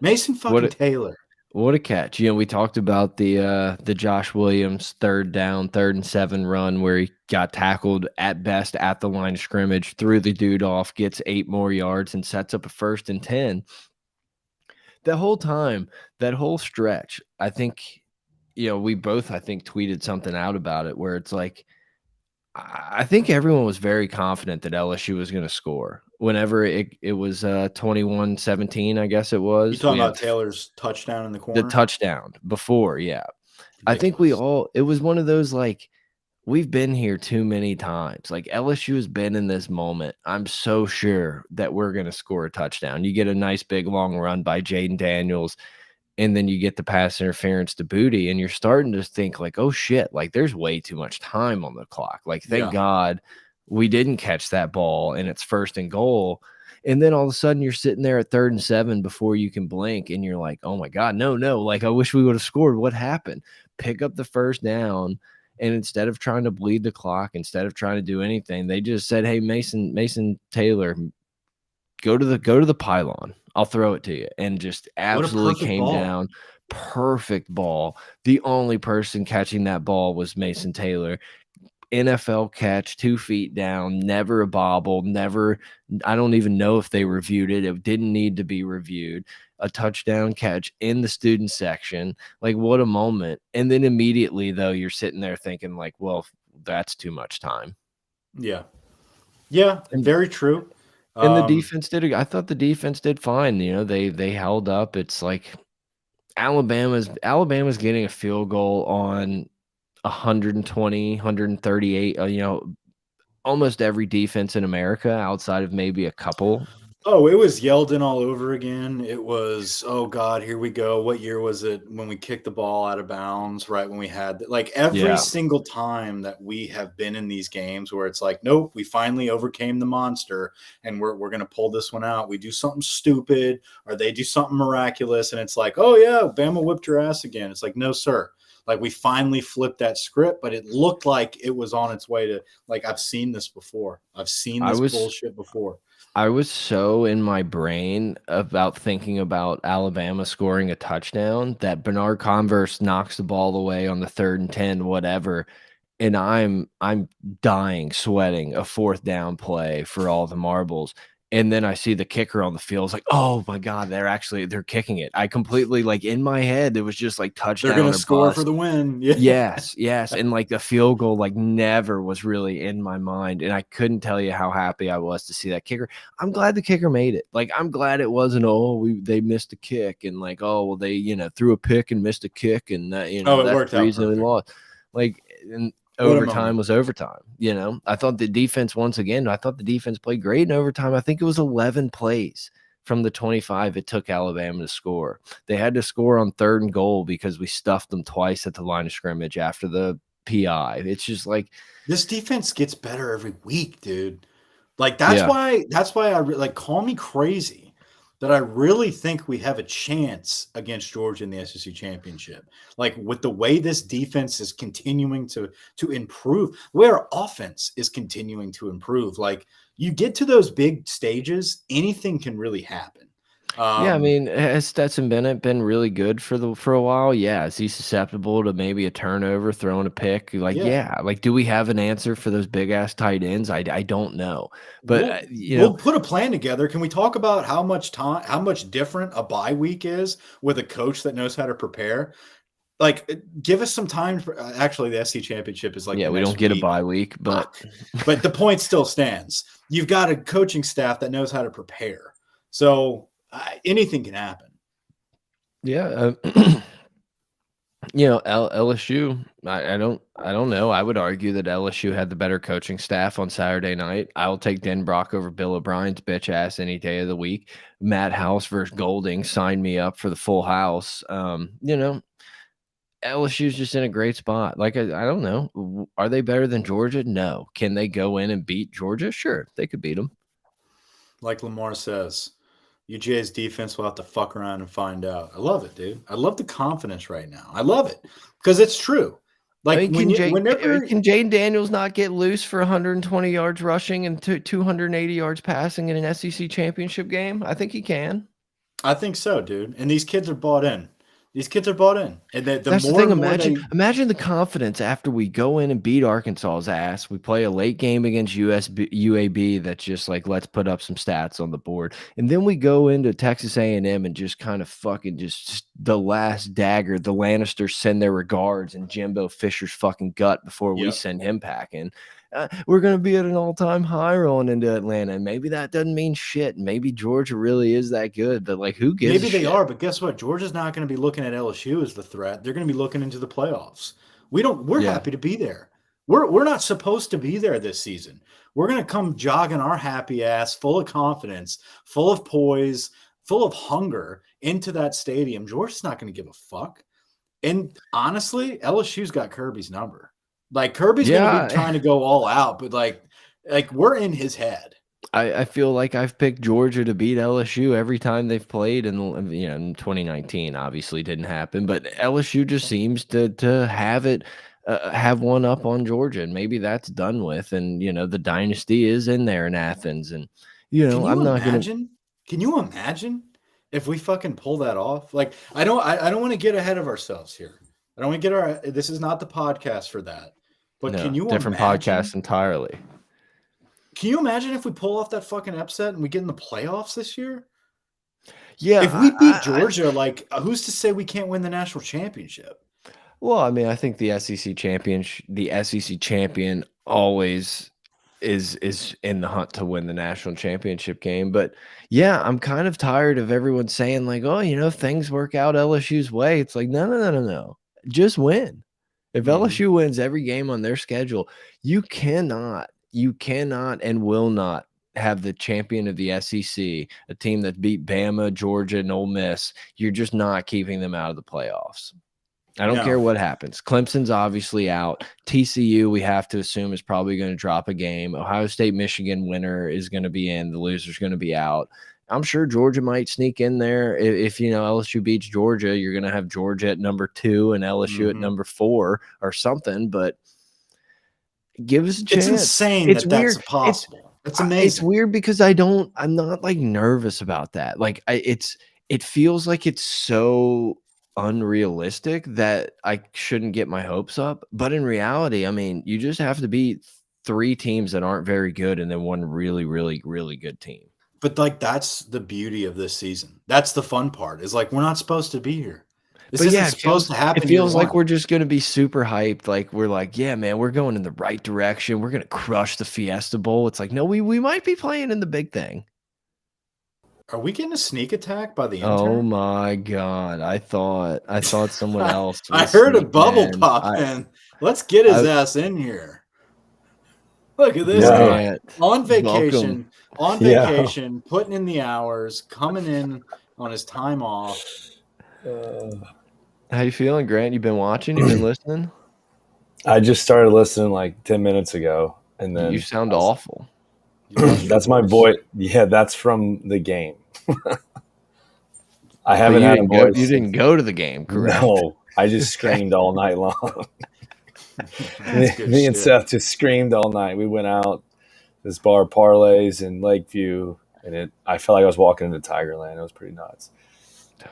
Mason what fucking Taylor. what a catch. We talked about the Josh Williams third down, 3rd and 7 run where he got tackled at best at the line of scrimmage, threw the dude off, gets 8 more yards, and sets up a 1st and 10. That whole time, that whole stretch, I think, we both, I think, tweeted something out about it where it's like, I think everyone was very confident that LSU was going to score whenever it was 21-17, I guess it You was. talking We had about Taylor's touchdown in the the corner? touchdown before. Yeah. I think Ridiculous. it was one of those like, we've been here too many times. Like LSU has been in this moment. I'm so sure that we're going to score a touchdown. You get a nice big long run by Jaden Daniels, and then you get the pass interference to Booty, and you're starting to think like, oh shit, like there's way too much time on the clock. Like, thank Yeah. God we didn't catch that ball and it's 1st and goal. And then all of a sudden you're sitting there at 3rd and 7 before you can blink, and you're like, oh my God, no, no. Like, I wish we would have scored. What happened? Pick up the 1st down. And instead of trying to bleed the clock, instead of trying to do anything, they just said, hey, Mason Taylor, go to the pylon. I'll throw it to you. And just What a absolutely perfect came ball. down. Perfect ball. The only person catching that ball was Mason Taylor. NFL catch, 2 feet down, never a bobble, never. I don't even know if they reviewed it. It didn't need to be reviewed. A touchdown catch in the student section. Like, what a moment. And then immediately, though, you're sitting there thinking, like, well, that's too much time. Yeah. Yeah, And very true. the Um, defense did. I thought the defense did fine. They held up. It's like Alabama's getting a field goal on 120, 138. Almost every defense in America outside of maybe a couple. Oh, it was Yeldon all over again. It was, oh God, here we go. What year was it when we kicked the ball out of bounds? Right when we had like every Yeah, single time that we have been in these games where it's like, nope, we finally overcame the monster and we're gonna pull this one out. We do something stupid or they do something miraculous, and it's like, oh yeah, Bama whipped your ass again. It's like, no, sir. Like we finally flipped that script, but it looked like it was on its way to like I've seen this before. I've seen I this was bullshit before. I was so in my brain about thinking about Alabama scoring a touchdown that Bernard Converse knocks the ball away on the 3rd and 10, whatever, and I'm dying, sweating, a 4th down play for all the marbles, and then I see the kicker on the field. It's like, "Oh my God, they're kicking it." I completely like, in my head, it was just like They're gonna touchdown or score for bust. the win. Yeah. Yes, yes, and, like, the field goal, like, never was really in my mind, and I couldn't tell you how happy I was to see that kicker. I'm glad the kicker made it. Like, I'm glad it wasn't, "Oh, they missed a kick," and, like, "Oh, well, they, threw a pick and missed a kick, and that, Oh, it that's worked the out reason we perfect. lost." Like, and What a overtime moment. was overtime, I thought the defense I thought the defense played great in overtime. I think it was 11 plays from the 25 it took Alabama to score. They had to score on 3rd and goal because we stuffed them twice at the line of scrimmage after the PI. It's just like, This defense gets better every week, dude. Like yeah. that's why like call me crazy that I really think we have a chance against Georgia in the SEC championship. Like with the way this defense is continuing to improve, the way our offense is continuing to improve. Like you get to those big stages, anything can really happen. Yeah, I Um, mean, has Stetson Bennett been really good for a while? Yeah. Is he susceptible to maybe a turnover, throwing a pick? Like, yeah. yeah. Like, do we have an answer for those big ass tight ends? I don't know, but We'll put a plan together. Can we talk about how much different a bye week is with a coach that knows how to prepare? Like, give us some time for actually the SC championship is like yeah, the we don't next get a week. bye week, but Fuck. But the point still stands. You've got a coaching staff that knows how to prepare. So anything can happen. yeah, LSU. I don't know. I would argue that LSU had the better coaching staff on Saturday night. I will take Den Brock over Bill O'Brien's bitch ass any day of the week. Matt House versus Golding. Sign me up for the full house. LSU's just in a great spot. Like, I don't know. Are they better than Georgia? No. Can they go in and beat Georgia? Sure, they could beat them. Like Lamar says, UGA's defense will have to fuck around and find out. I love it, dude. I love the confidence right now. I love it because it's true. I Like mean, whenever can Jane Daniels not get loose for 120 yards rushing and 280 yards passing in an SEC championship game? I think he can. I think so, dude. And these kids are bought in. These kids are bought in. And the That's the more thing. and more Imagine the confidence after we go in and beat Arkansas's ass. We play a late game against UAB that's just like, let's put up some stats on the board, and then we go into Texas A&M and just kind of fucking just the last dagger. The Lannisters send their regards and Jimbo Fisher's fucking gut before we Yep. send him packing. We're gonna be at an all-time high rolling into Atlanta, and maybe that doesn't mean shit. Maybe Georgia really is that good, but like, who gives a Maybe they shit? are, but guess what? Georgia's not going to be looking at LSU as the threat. They're going to be looking into the playoffs. We're Yeah. happy to be there. We're not supposed to be there this season. We're going to come jogging our happy ass, full of confidence, full of poise, full of hunger into that stadium. Georgia's not going to give a fuck. And honestly, LSU's got Kirby's number. Like Kirby's going to be Yeah. trying to go all out, but like we're in his head. I feel like I've picked Georgia to beat LSU every time they've played in 2019 obviously didn't happen, but LSU just seems to have it have one up on Georgia, and maybe that's done with, and the dynasty is in there in Athens, and Can you I'm not gonna. imagine? Can you imagine if we fucking pull that off? Like, I don't want to get ahead of ourselves here. I don't want to get our. This is not the podcast for that. But No, can you different imagine? podcast entirely. Can you imagine if we pull off that fucking upset and we get in the playoffs this year? Yeah, If we beat Georgia, like, who's to say we can't win the national championship? well, I mean, I think the SEC champion always is in the hunt to win the national championship game. But yeah, I'm kind of tired of everyone saying like, "Oh, things work out LSU's way." It's like, no, no, no, no, no. Just win. If Mhm. LSU wins every game on their schedule, you cannot and will not have the champion of the SEC, a team that beat Bama, Georgia, and Ole Miss. You're just not keeping them out of the playoffs. I don't No. care what happens. Clemson's obviously out. TCU, we have to assume, is probably going to drop a game. Ohio State, Michigan winner is going to be in. The loser's going to be out. I'm sure Georgia might sneak in there. If LSU beats Georgia, you're going to have Georgia at number 2 and LSU at Mhm. number 4 or something. But give us a It's chance. insane It's that that's weird. possible. It's It's amazing. weird because I'm not like nervous about that. Like it feels like it's so unrealistic that I shouldn't get my hopes up. But in reality, I mean, you just have to beat 3 teams that aren't very good and then one really, really, really good team. But like that's the beauty of this season. That's the fun part. Is like we're not supposed to be here. This But isn't yeah, supposed to it happen year feels like one. we're just gonna be super hyped. Like we're like, yeah, man, we're going in the right direction. We're gonna crush the Fiesta Bowl. It's like, no, we might be playing in the big thing. Are we getting a sneak attack by the Oh intern? my god. I thought someone else I was heard a sneaking bubble in. pop in. Let's get his I ass in here. Look at this No. guy Grant, welcome. on Yeah. vacation, putting in the hours, coming in on his time off. How you feeling, Grant? You been watching? You been listening? I just started listening like 10 minutes ago, and You then sound awful. You lost your that's my voice. voice. Yeah, that's from the game. I But haven't you had a didn't go. voice You since. didn't go to the game, correct? No, I just Okay. screamed all night long. That's good Me and shit. Seth just screamed all night. We went out this bar Parlays in Lakeview, and I felt like I was walking into Tigerland. It was pretty nuts.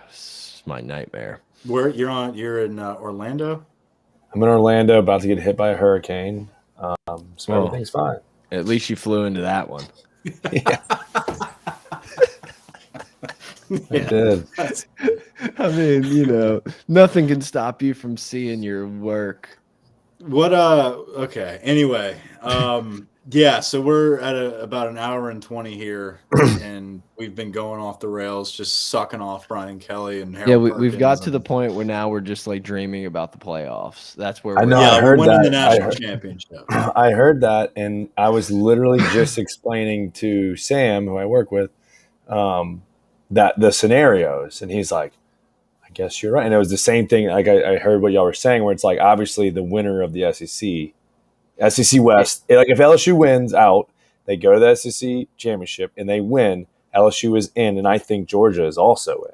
It's my nightmare. Where you're in Orlando? I'm in Orlando, about to get hit by a hurricane, so Well, everything's fine. at least you flew into that one. Yeah, I Yeah, did. that's I mean, nothing can stop you from seeing your work. what. Okay. Anyway, yeah. So we're at about an hour and 20 here, and we've been going off the rails, just sucking off Brian Kelly and Yeah, Harold we've got Perkins, to the and point where now we're just like dreaming about the playoffs. That's where I we're know. I yeah, at. we're heard winning the that. national championship. I heard that, and I was literally just explaining to Sam, who I work with, that the scenarios, and he's like, "I guess you're right." And it was the same thing. Like I heard what y'all were saying, where it's like obviously the winner of the SEC West. Like if LSU wins out, they go to the SEC championship and they win. LSU is in, and I think Georgia is also in.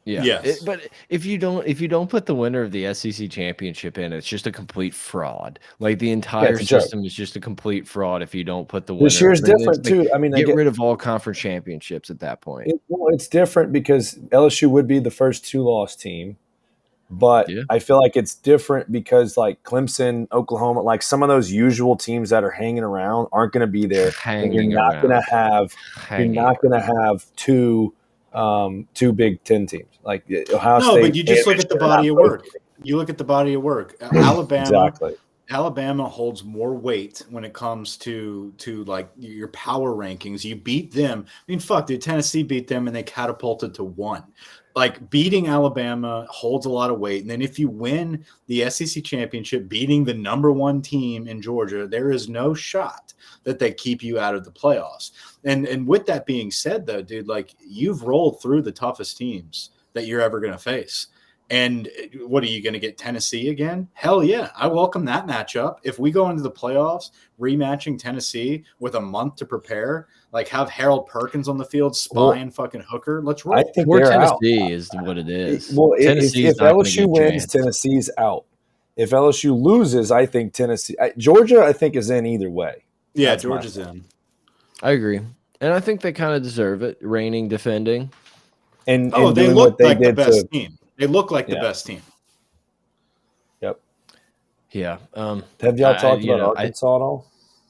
Yeah, Yes. but if you don't put the winner of the SEC championship in, it's just a complete fraud. Like the Yeah, entire it's a joke. system is just a complete fraud if you don't put the This winner. year's Then it's different like too. I mean, I get get rid of all conference championships at that point. well, it's different because LSU would be the first two-loss team. But Yeah, I feel like it's different because like Clemson, Oklahoma, like some of those usual teams that are hanging around aren't going to be there, and hanging around, you're hanging not going to around. have two Big Ten teams like Ohio No, but State you and just look at the Michigan are not body of both work. You look at the body of work. Alabama, exactly. Alabama holds more weight when it comes to like your power rankings. You beat them. I mean, fuck, did Tennessee beat them and they catapulted to one? Like beating Alabama holds a lot of weight. And then if you win the SEC championship, beating the number one team in Georgia, there is no shot that they keep you out of the playoffs. And with that being said, though, dude, like you've rolled through the toughest teams that you're ever going to face. And what are you going to get Tennessee again? Hell yeah. I welcome that matchup. If we go into the playoffs rematching Tennessee with a month to prepare, like have Harold Perkins on the field Well, spying fucking Hooker, let's I roll. think Poor they're out. Tennessee is what it is. Well, Tennessee's if not going to get LSU a wins, chance. Tennessee's out. If LSU loses, I think Georgia, I think is in either way. Yeah, That's my Georgia's in. I agree, and I think they kind of deserve it. Reigning, defending. Oh, and they doing what look they like the did best to team. They look like the yeah, best team. yep. Yeah. Have y'all I talked you about know I Arkansas at all?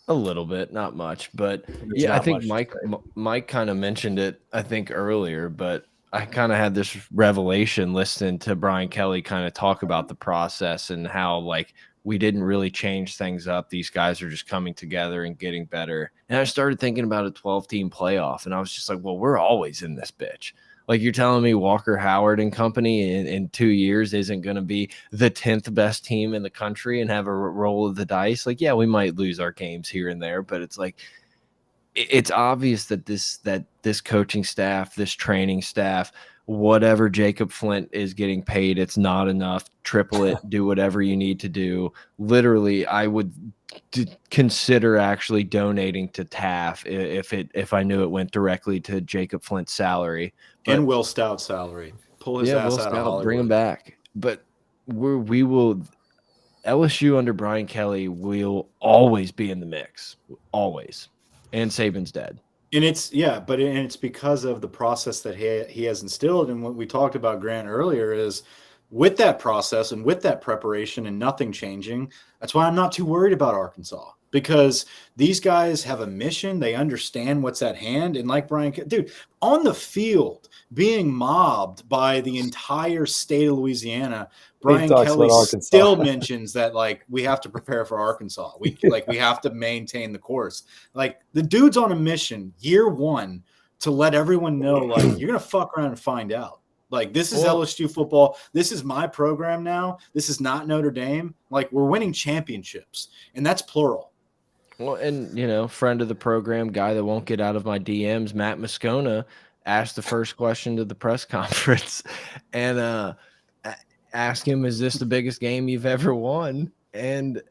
A little bit, not much, but There's yeah, I not think much to Mike say. Mike kind of mentioned it, I think earlier, but I kind of had this revelation listening to Brian Kelly kind of talk about the process and how like we didn't really change things up. These guys are just coming together and getting better. And I started thinking about a 12-team playoff, and I was just like, well, we're always in this bitch. Like you're telling me Walker Howard and company in 2 years isn't going to be the 10th best team in the country and have a roll of the dice. Like, yeah, we might lose our games here and there, but it's like it's obvious that this coaching staff, this training staff, whatever Jacob Flint is getting paid, it's not enough. Triple it, do whatever you need to do. Literally, I would consider actually donating to TAF if I knew it went directly to Jacob Flint's salary. And But Will Stout's salary. Pull his yeah, ass Will out of Stout, bring him Hollywood. back. But we will LSU under Brian Kelly will always be in the mix, always. And Saban's dead. And it's because of the process that he has instilled. And what we talked about, Grant, earlier is with that process and with that preparation and nothing changing. That's why I'm not too worried about Arkansas because these guys have a mission. They understand what's at hand. And like Brian, dude, on the field, being mobbed by the entire state of Louisiana, He Brian talks Kelly about Arkansas. still mentions that like we have to prepare for Arkansas. We have to maintain the course. Like the dude's on a mission year one to let everyone know, like, you're going to fuck around and find out. Like, this is Well, LSU football. This is my program now. This is not Notre Dame. Like, we're winning championships, and that's plural. well, and friend of the program, guy that won't get out of my DMs, Matt Moscona, asked the first question to the press conference, and asked him, "Is this the biggest game you've ever won?" and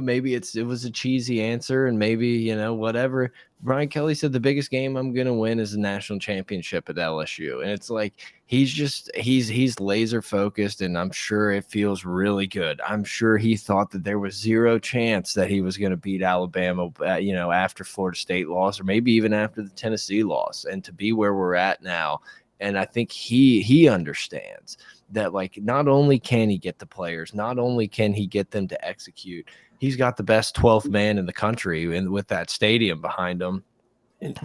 maybe it was a cheesy answer, and maybe whatever. Brian Kelly said the biggest game I'm gonna win is the national championship at LSU, and it's like he's laser focused, and I'm sure it feels really good. I'm sure he thought that there was zero chance that he was going to beat Alabama, after Florida State loss, or maybe even after the Tennessee loss, and to be where we're at now. And I think he understands that, like, not only can he get the players, not only can he get them to execute, he's got the best 12th man in the country, and with that stadium behind him,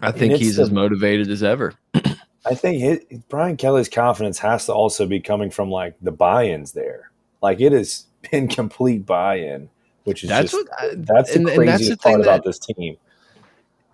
I think he's as motivated as ever. I think Brian Kelly's confidence has to also be coming from like the buy-ins there. Like it has been complete buy-in, which is that's the craziest part about this team.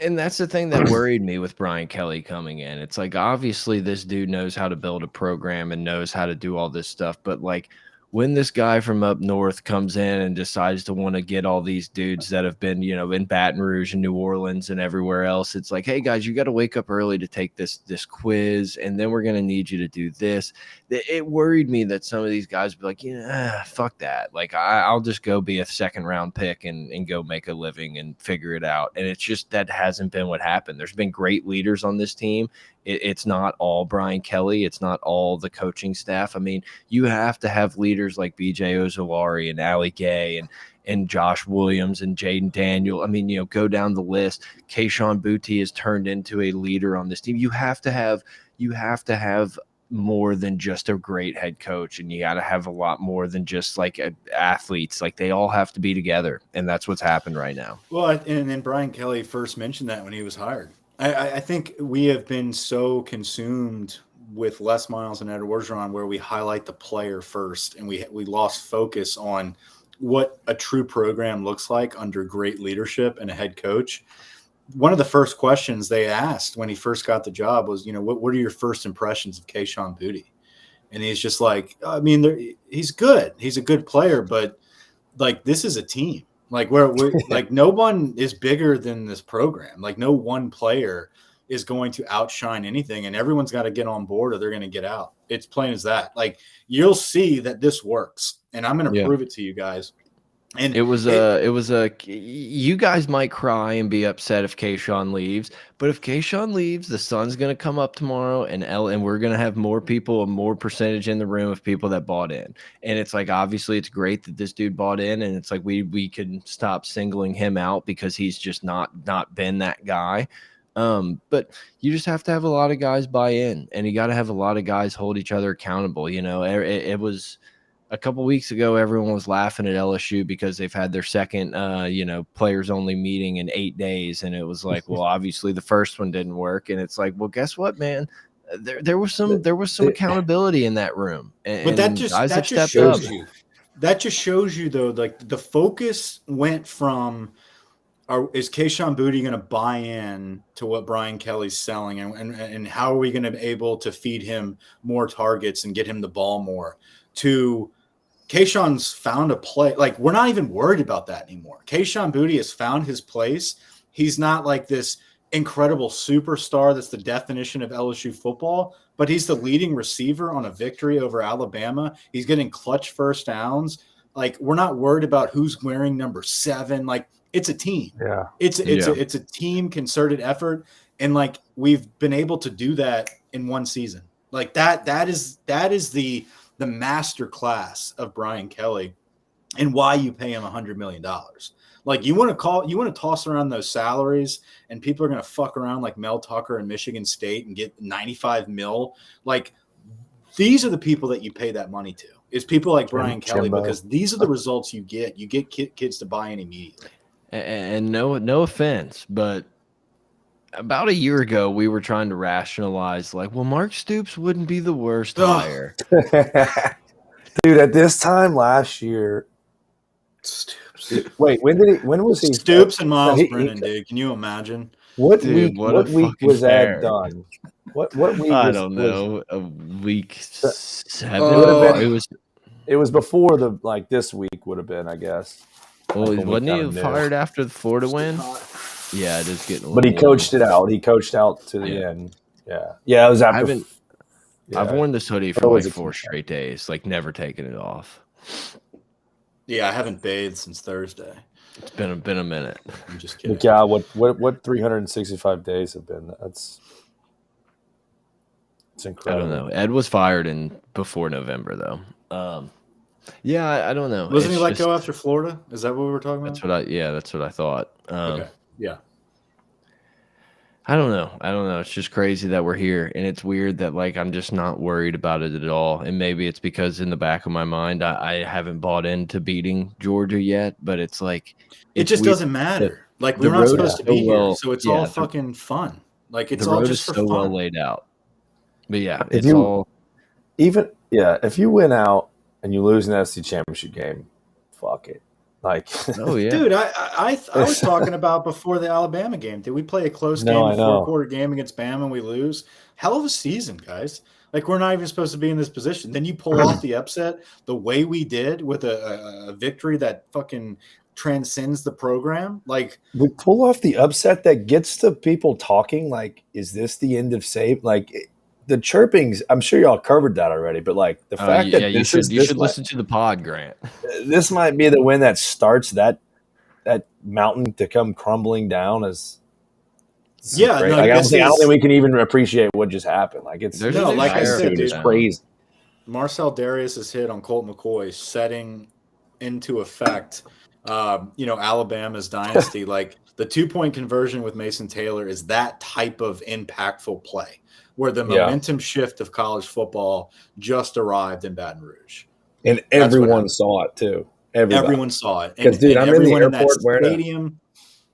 And that's the thing that worried me with Brian Kelly coming in. It's like, obviously this dude knows how to build a program and knows how to do all this stuff. But like, when this guy from up north comes in and decides to want to get all these dudes that have been, in Baton Rouge and New Orleans and everywhere else, it's like, hey guys, you got to wake up early to take this quiz, and then we're going to need you to do this. It worried me that some of these guys would be like, fuck that. Like, I'll just go be a second round pick and go make a living and figure it out. And it's just, that hasn't been what happened. There's been great leaders on this team. It's not all Brian Kelly. It's not all the coaching staff. I mean, you have to have leaders like BJ Ojolari and Ali Gay and Josh Williams and Jaden Daniel. I mean, go down the list. Kayshon Boutte has turned into a leader on this team. You have to have more than just a great head coach, and you got to have a lot more than just like athletes. Like, they all have to be together, and that's what's happened right now. Well, and then Brian Kelly first mentioned that when he was hired. I think we have been so consumed with Les Miles and Ed Orgeron where we highlight the player first, and we lost focus on what a true program looks like under great leadership and a head coach. One of the first questions they asked when he first got the job was, what are your first impressions of Kayshon Boutte? And he's just like, I mean, he's good. He's a good player, but like, this is a team. Like we're like, no one is bigger than this program. Like, no one player is going to outshine anything, and everyone's got to get on board or they're going to get out. It's plain as that. Like, you'll see that this works, and I'm going to prove it to you guys. And you guys might cry and be upset if Kayshon leaves, but if Kayshon leaves, the sun's going to come up tomorrow, and we're going to have more people, a more percentage in the room of people that bought in. And it's like, obviously it's great that this dude bought in, and it's like, we can stop singling him out because he's just not been that guy. But you just have to have a lot of guys buy in, and you got to have a lot of guys hold each other accountable. It was a couple weeks ago, everyone was laughing at LSU because they've had their second, players only meeting in 8 days. And it was like, well, obviously the first one didn't work. And it's like, well, guess what, man? There was some accountability in that room. But that just shows you. That just shows you, though, like the focus went from, is Kayshon Boutte going to buy in to what Brian Kelly's selling, and how are we going to be able to feed him more targets and get him the ball more, to Kayshon's found a play. Like, we're not even worried about that anymore. Kayshon Boutte has found his place. He's not like this incredible superstar that's the definition of LSU football, but he's the leading receiver on a victory over Alabama. He's getting clutch first downs. Like, we're not worried about who's wearing number 7. Like, it's a team. Yeah. It's a team concerted effort. And like, we've been able to do that in one season. Like that is the master class of Brian Kelly, and why you pay him $100 million. Like, you want to toss around those salaries, and people are going to fuck around like Mel Tucker in Michigan State and get 95 mil. Like, these are the people that you pay that money to, is people like Brian Kelly, because these are the results you get. You get kids to buy in immediately. And no offense, but about a year ago, we were trying to rationalize, like, well, Mark Stoops wouldn't be the worst hire. Dude, at this time last year, Stoops. Wait, when was he? Stoops and Miles Brennan, dude. Can you imagine? What week was that done? What week? I don't know. A week 7. It was before this week would have been, I guess. Well, wasn't he fired after the Florida win? Yeah, it is getting. But he coached it out. He coached out to the end. Yeah. It was after. I've worn this hoodie for like 4 straight days, like never taking it off. Yeah, I haven't bathed since Thursday. It's been a minute. I'm just kidding. But yeah, what 365 days have been? It's I incredible. don't know. Ed was fired in before November though. Yeah, I don't know. Wasn't he It's let just go after Florida? Is that what we were talking about? that's what I thought. Okay. Yeah. I don't know. I don't know. It's just crazy that we're here, and it's weird that like I'm just not worried about it at all. And maybe it's because in the back of my mind I haven't bought into beating Georgia yet, but it's like It it's just weird. doesn't matter. Like The we're not road supposed is to so be here, well, so it's all yeah. fucking fun. Like it's The all road just is for so well fun. laid out. But yeah, If it's you all if you win out and you lose an SC championship game, fuck it. Like, oh yeah. Dude, I was talking about before the Alabama game. Did we play a close No, game, I a know. four-quarter game against Bama and we lose? Hell of a season, guys. Like we're not even supposed to be in this position. Then you pull off the upset the way we did with a victory that fucking transcends the program. Like we pull off the upset that gets the people talking. Like, is this the end of save? Like, the chirpings. I'm sure y'all covered that already, but like the fact yeah, that you this is should listen to the pod, Grant. this might be the win that starts that mountain to come crumbling down as yeah, great. no, Like, I don't this think is we can even appreciate what just happened. Like, it's There's no, a new like I sheriff said, magnitude is dude, crazy. Marcel Darius's hit on Colt McCoy setting into effect, Alabama's dynasty. Like the 2-point conversion with Mason Taylor is that type of impactful play where the Yeah. momentum shift of college football just arrived in Baton Rouge. And That's what everyone happened. saw it too. Everybody. Everyone saw it. Because, dude, and I'm in the everyone in that airport wearing stadium.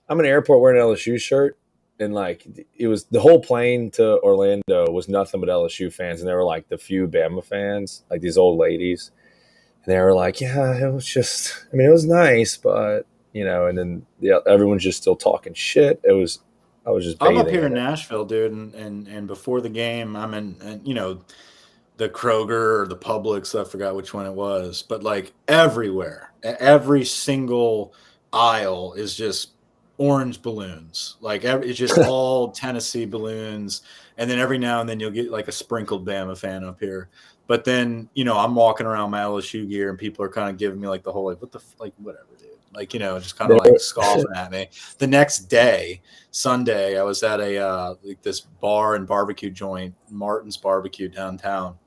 I'm in the airport wearing an LSU shirt, and like it was the whole plane to Orlando was nothing but LSU fans, and there were like the few Bama fans, like these old ladies, and they were like, "Yeah, it was just, I mean, it was nice, but and then everyone's just still talking shit. I was just I'm bathing up here in it. Nashville, dude, and before the game, I'm in, the Kroger or the Publix, I forgot which one it was, but like everywhere, every single aisle is just orange balloons. Like it's just all Tennessee balloons, and then every now and then you'll get like a sprinkled Bama fan up here. But then I'm walking around my LSU gear, and people are kind of giving me like the whole like whatever, dude. Like just kind of like scoffing at me. The next day, Sunday, I was at a this bar and barbecue joint, Martin's Barbecue downtown.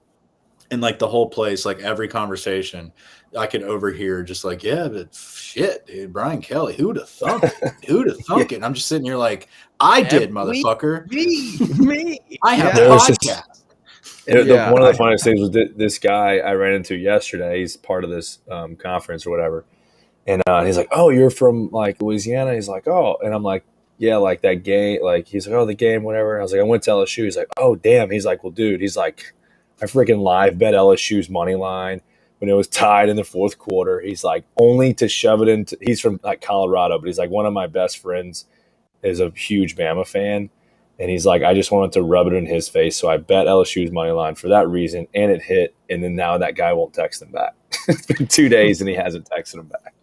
And like the whole place, like every conversation, I could overhear just like, yeah, but shit, dude, Brian Kelly, who'd have thunk it? Who'd have thunk it? And I'm just sitting here like, I did, motherfucker. Me. I have Yeah. a podcast. One of the funniest things was this guy I ran into yesterday. He's part of this conference or whatever, and he's like, "Oh, you're from like Louisiana?" He's like, "Oh," and I'm like, "Yeah, like that game." Like he's like, "Oh, the game, whatever." I was like, "I went to LSU." He's like, "Oh, damn." He's like, "Well, dude," he's like, "I freaking live bet LSU's money line when it was tied in the fourth quarter." He's like, only to shove it into. He's from like Colorado, but he's like one of my best friends is a huge Bama fan. And he's like, I just wanted to rub it in his face. So I bet LSU's money line for that reason. And it hit. And then now that guy won't text him back. It's been 2 days and he hasn't texted him back.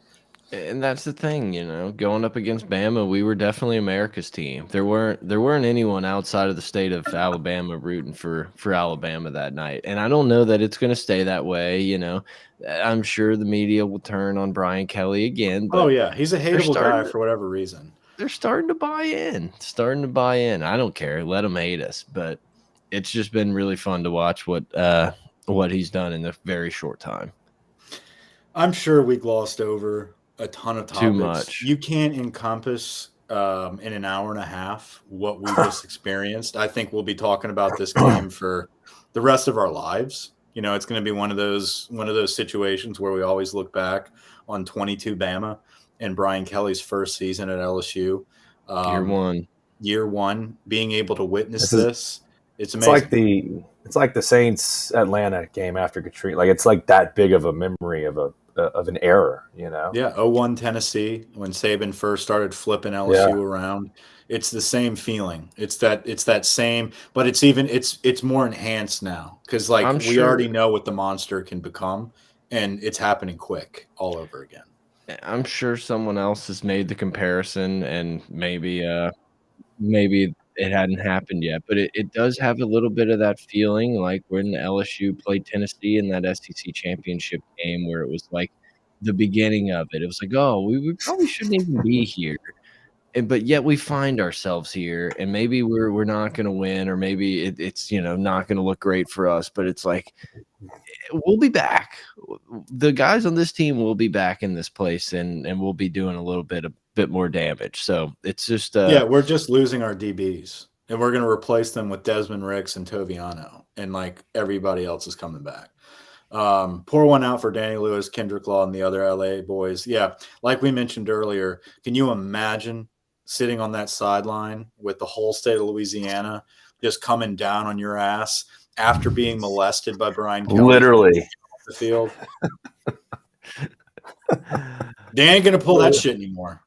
And that's the thing, going up against Bama, we were definitely America's team. There weren't anyone outside of the state of Alabama rooting for Alabama that night. And I don't know that it's going to stay that way. I'm sure the media will turn on Brian Kelly again. But Oh yeah, he's a hateable guy for whatever reason. They're starting to buy in. I don't care. Let them hate us. But it's just been really fun to watch what he's done in a very short time. I'm sure we glossed over a ton of topics. Too much. You can't encompass in an hour and a half what we just experienced. I think we'll be talking about this game for the rest of our lives. It's going to be one of those situations where we always look back on 22 Bama and Brian Kelly's first season at LSU. Year one, being able to witness this. It's amazing. It's like the Saints Atlanta game after Katrina. Like it's like that big of a memory of an error, Yeah, 0-1 Tennessee when Saban first started flipping LSU around. It's the same feeling. It's that same, but it's more enhanced now because we already know what the monster can become, and it's happening quick all over again. I'm sure someone else has made the comparison, and maybe it hadn't happened yet, but it does have a little bit of that feeling like when LSU played Tennessee in that SEC championship game where it was like the beginning of it. It was like, "Oh, we probably shouldn't even be here." But yet we find ourselves here, and maybe we're not gonna win, or maybe it's, not gonna look great for us, but it's like, we'll be back. The guys on this team will be back in this place, and we'll be doing a bit more damage. So it's just Yeah, we're just losing our DBs, and we're going to replace them with Desmond Ricks and Toviano, and like everybody else is coming back. Pour one out for Danny Lewis, Kendrick Law, and the other LA boys. Yeah, like we mentioned earlier, can you imagine sitting on that sideline with the whole state of Louisiana just coming down on your ass after being molested by Brian Kelly Literally. off the field? They ain't gonna pull that shit anymore.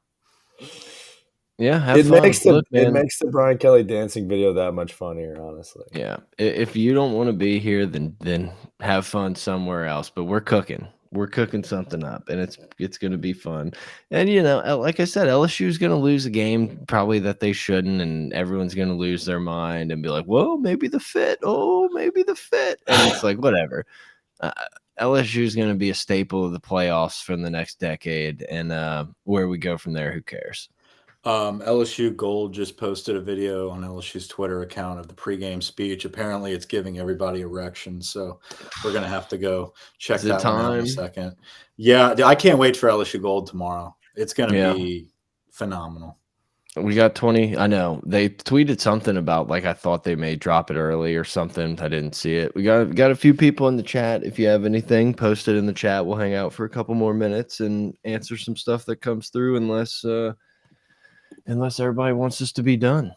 Yeah, have fun. Look, it man. makes the Brian Kelly dancing video that much funnier, honestly. Yeah, if you don't want to be here, then have fun somewhere else. But we're cooking. We're cooking something up, and it's going to be fun. And like I said, LSU is going to lose a game probably that they shouldn't, and everyone's going to lose their mind and be like, "Whoa, maybe the fit. Oh, maybe the fit." And it's like, whatever. Uh, LSU is going to be a staple of the playoffs for the next decade, and where we go from there, who cares? LSU Gold just posted a video on LSU's Twitter account of the pregame speech. Apparently, it's giving everybody erections, so we're gonna have to go check that one out in a second. Yeah, I can't wait for LSU Gold tomorrow. It's gonna be phenomenal. We got 20. I know they tweeted something about, like, I thought they may drop it early or something. I didn't see it. We got a few people in the chat. If you have anything, post it in the chat. We'll hang out for a couple more minutes and answer some stuff that comes through, unless everybody wants us to be done.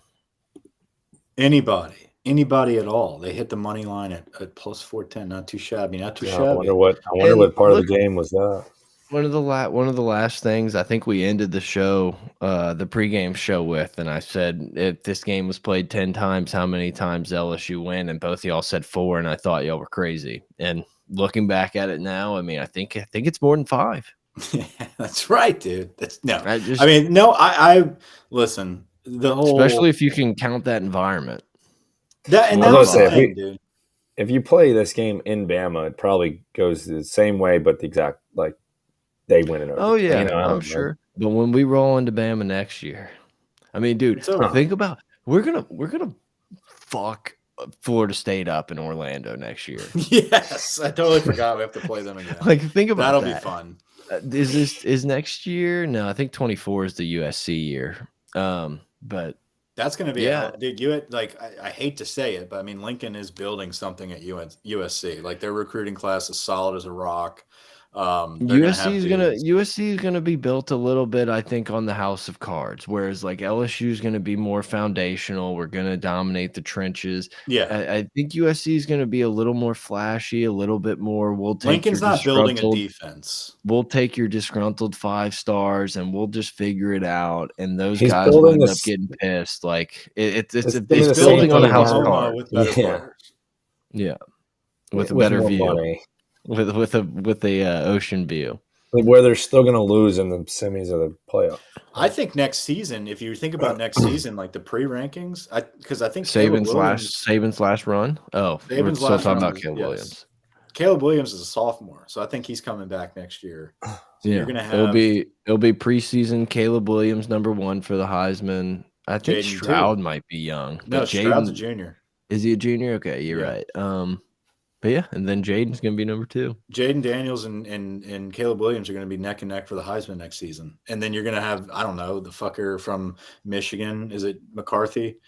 Anybody at all. They hit the money line at plus 410. Not too shabby. Not too shabby. I wonder what part of the game was that. One of the last things I think we ended the show, the pregame show with, and I said, if this game was played 10 times, how many times LSU win? And both of y'all said 4, and I thought y'all were crazy. And looking back at it now, I mean, I think it's more than 5. Yeah, that's right, dude. I listen. The whole, especially if you can count that environment. Dude. If you play this game in Bama, it probably goes the same way, but the exact they win it. Oh yeah, I'm sure. But when we roll into Bama next year, I mean, dude, think about we're gonna fuck Florida State up in Orlando next year. Yes, I totally forgot we have to play them again. Like, think about that'll be fun. Is next year? No, I think 24 is the USC year. But that's going to be dude. I hate to say it, but I mean, Lincoln is building something at USC. Like, their recruiting class is solid as a rock. USC is gonna be built a little bit, I think, on the house of cards, whereas like LSU is gonna be more foundational. We're gonna dominate the trenches. Yeah, I think USC is gonna be a little more flashy, a little bit more. Lincoln's not building a defense. We'll take your disgruntled 5 stars and we'll just figure it out. And those guys will end up getting pissed. Like it's building on a house of cards with better players. Yeah, with a better view. Money. With a ocean view, where they're still going to lose in the semis of the playoff. I think next season, if you think about next season, like the pre-rankings, because I think Saban's last run. Oh, we're still talking about Caleb Williams. Caleb Williams is a sophomore, so I think he's coming back next year. So you're gonna have it'll be preseason. Caleb Williams #1 for the Heisman. I think Jaden Stroud might be young. No, Stroud's a junior. Is he a junior? Okay, you're right. But yeah, and then Jaden's going to be #2. Jaden Daniels and Caleb Williams are going to be neck and neck for the Heisman next season. And then you're going to have, I don't know, the fucker from Michigan. Is it McCarthy?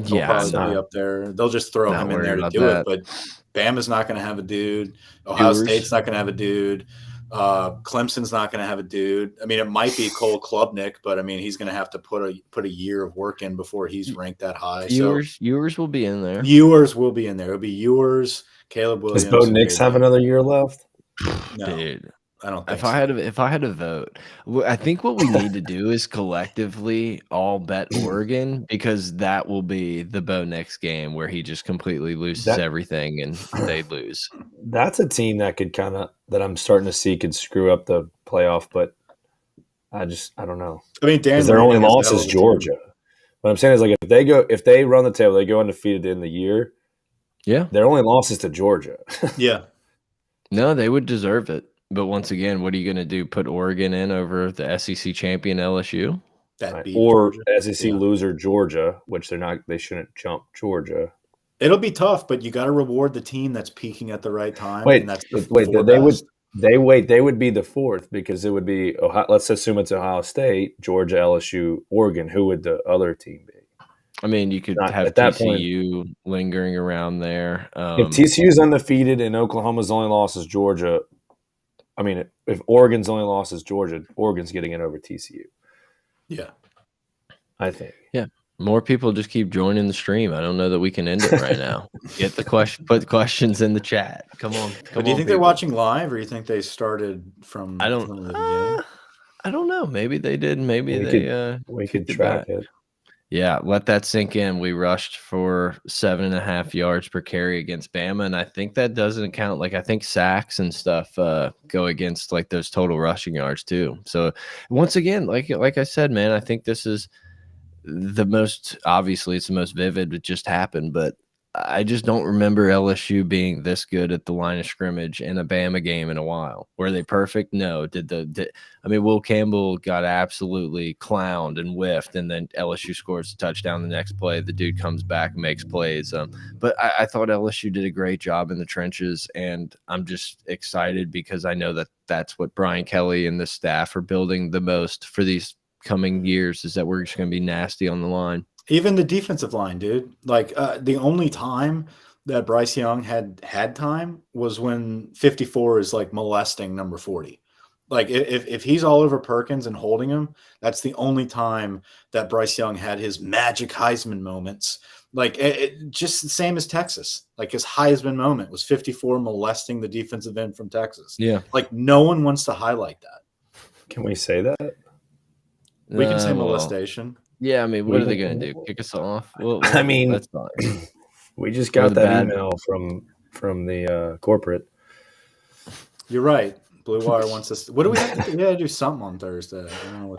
He'll probably be up there. They'll just throw him in there to do it. But Bama's not going to have a dude. Ohio State's not going to have a dude. Clemson's not going to have a dude. I mean, it might be Cole Klubnik, but I mean, he's going to have to put a year of work in before he's ranked that high. Ewers will be in there. Ewers will be in there. It'll be Ewers, Caleb Williams. Does Bo Nix have another year left? No, dude. I don't think if I had to vote, I think what we need to do is collectively all bet Oregon, because that will be the Bo Nix game where he just completely loses everything and they lose. That's a team that could that I'm starting to see could screw up the playoff, but I don't know. I mean, their only loss is Georgia. What I'm saying is, like, if they run the table, they go undefeated in the year. Yeah, their only loss is to Georgia. Yeah. No, they would deserve it. But once again, what are you gonna do? Put Oregon in over the SEC champion LSU? That Right. beat Or Georgia. SEC loser Georgia, which they're not. They shouldn't jump Georgia. It'll be tough, but you got to reward the team that's peaking at the right time, and Wait, that's the wait. four They would. best. They would be the fourth because it would be Ohio. Let's assume it's Ohio State, Georgia, LSU, Oregon. Who would the other team be? I mean, you could Not have at that point. TCU lingering around there. If TCU's undefeated and Oklahoma's only loss is Georgia, I mean, if Oregon's only loss is Georgia, Oregon's getting it over TCU. Yeah, I think. Yeah, more people just keep joining the stream. I don't know that we can end it right now. Get the question, put questions in the chat. Come on, but do you think they're watching live, or you think they started from? I don't. From the beginning? I don't know. Maybe they did. Maybe we could track it. Yeah, let that sink in. We rushed for 7.5 yards per carry against Bama, and I think that doesn't count. Like I think sacks and stuff go against like those total rushing yards too. So once again, like I said, man, I think this is the most obviously it's the most vivid. It just happened, but I just don't remember LSU being this good at the line of scrimmage in a Bama game in a while. Were they perfect? No. I mean, Will Campbell got absolutely clowned and whiffed, and then LSU scores a touchdown the next play. The dude comes back and makes plays. But I thought LSU did a great job in the trenches, and I'm just excited because I know that that's what Brian Kelly and the staff are building the most for these coming years is that we're just going to be nasty on the line. Even the defensive line, dude. Like the only time that Bryce Young had time was when 54 is like molesting number 40. Like if he's all over Perkins and holding him, that's the only time that Bryce Young had his magic Heisman moments. Like just the same as Texas. Like his Heisman moment was 54 molesting the defensive end from Texas. Yeah. Like no one wants to highlight that. Can we say that? We can say molestation. Yeah, I mean, what are they going to do? Kick us off? Well, I mean, that's fine. We just got that email from the corporate. You're right. Blue Wire wants us. What do we have to do? We got to do something on Thursday.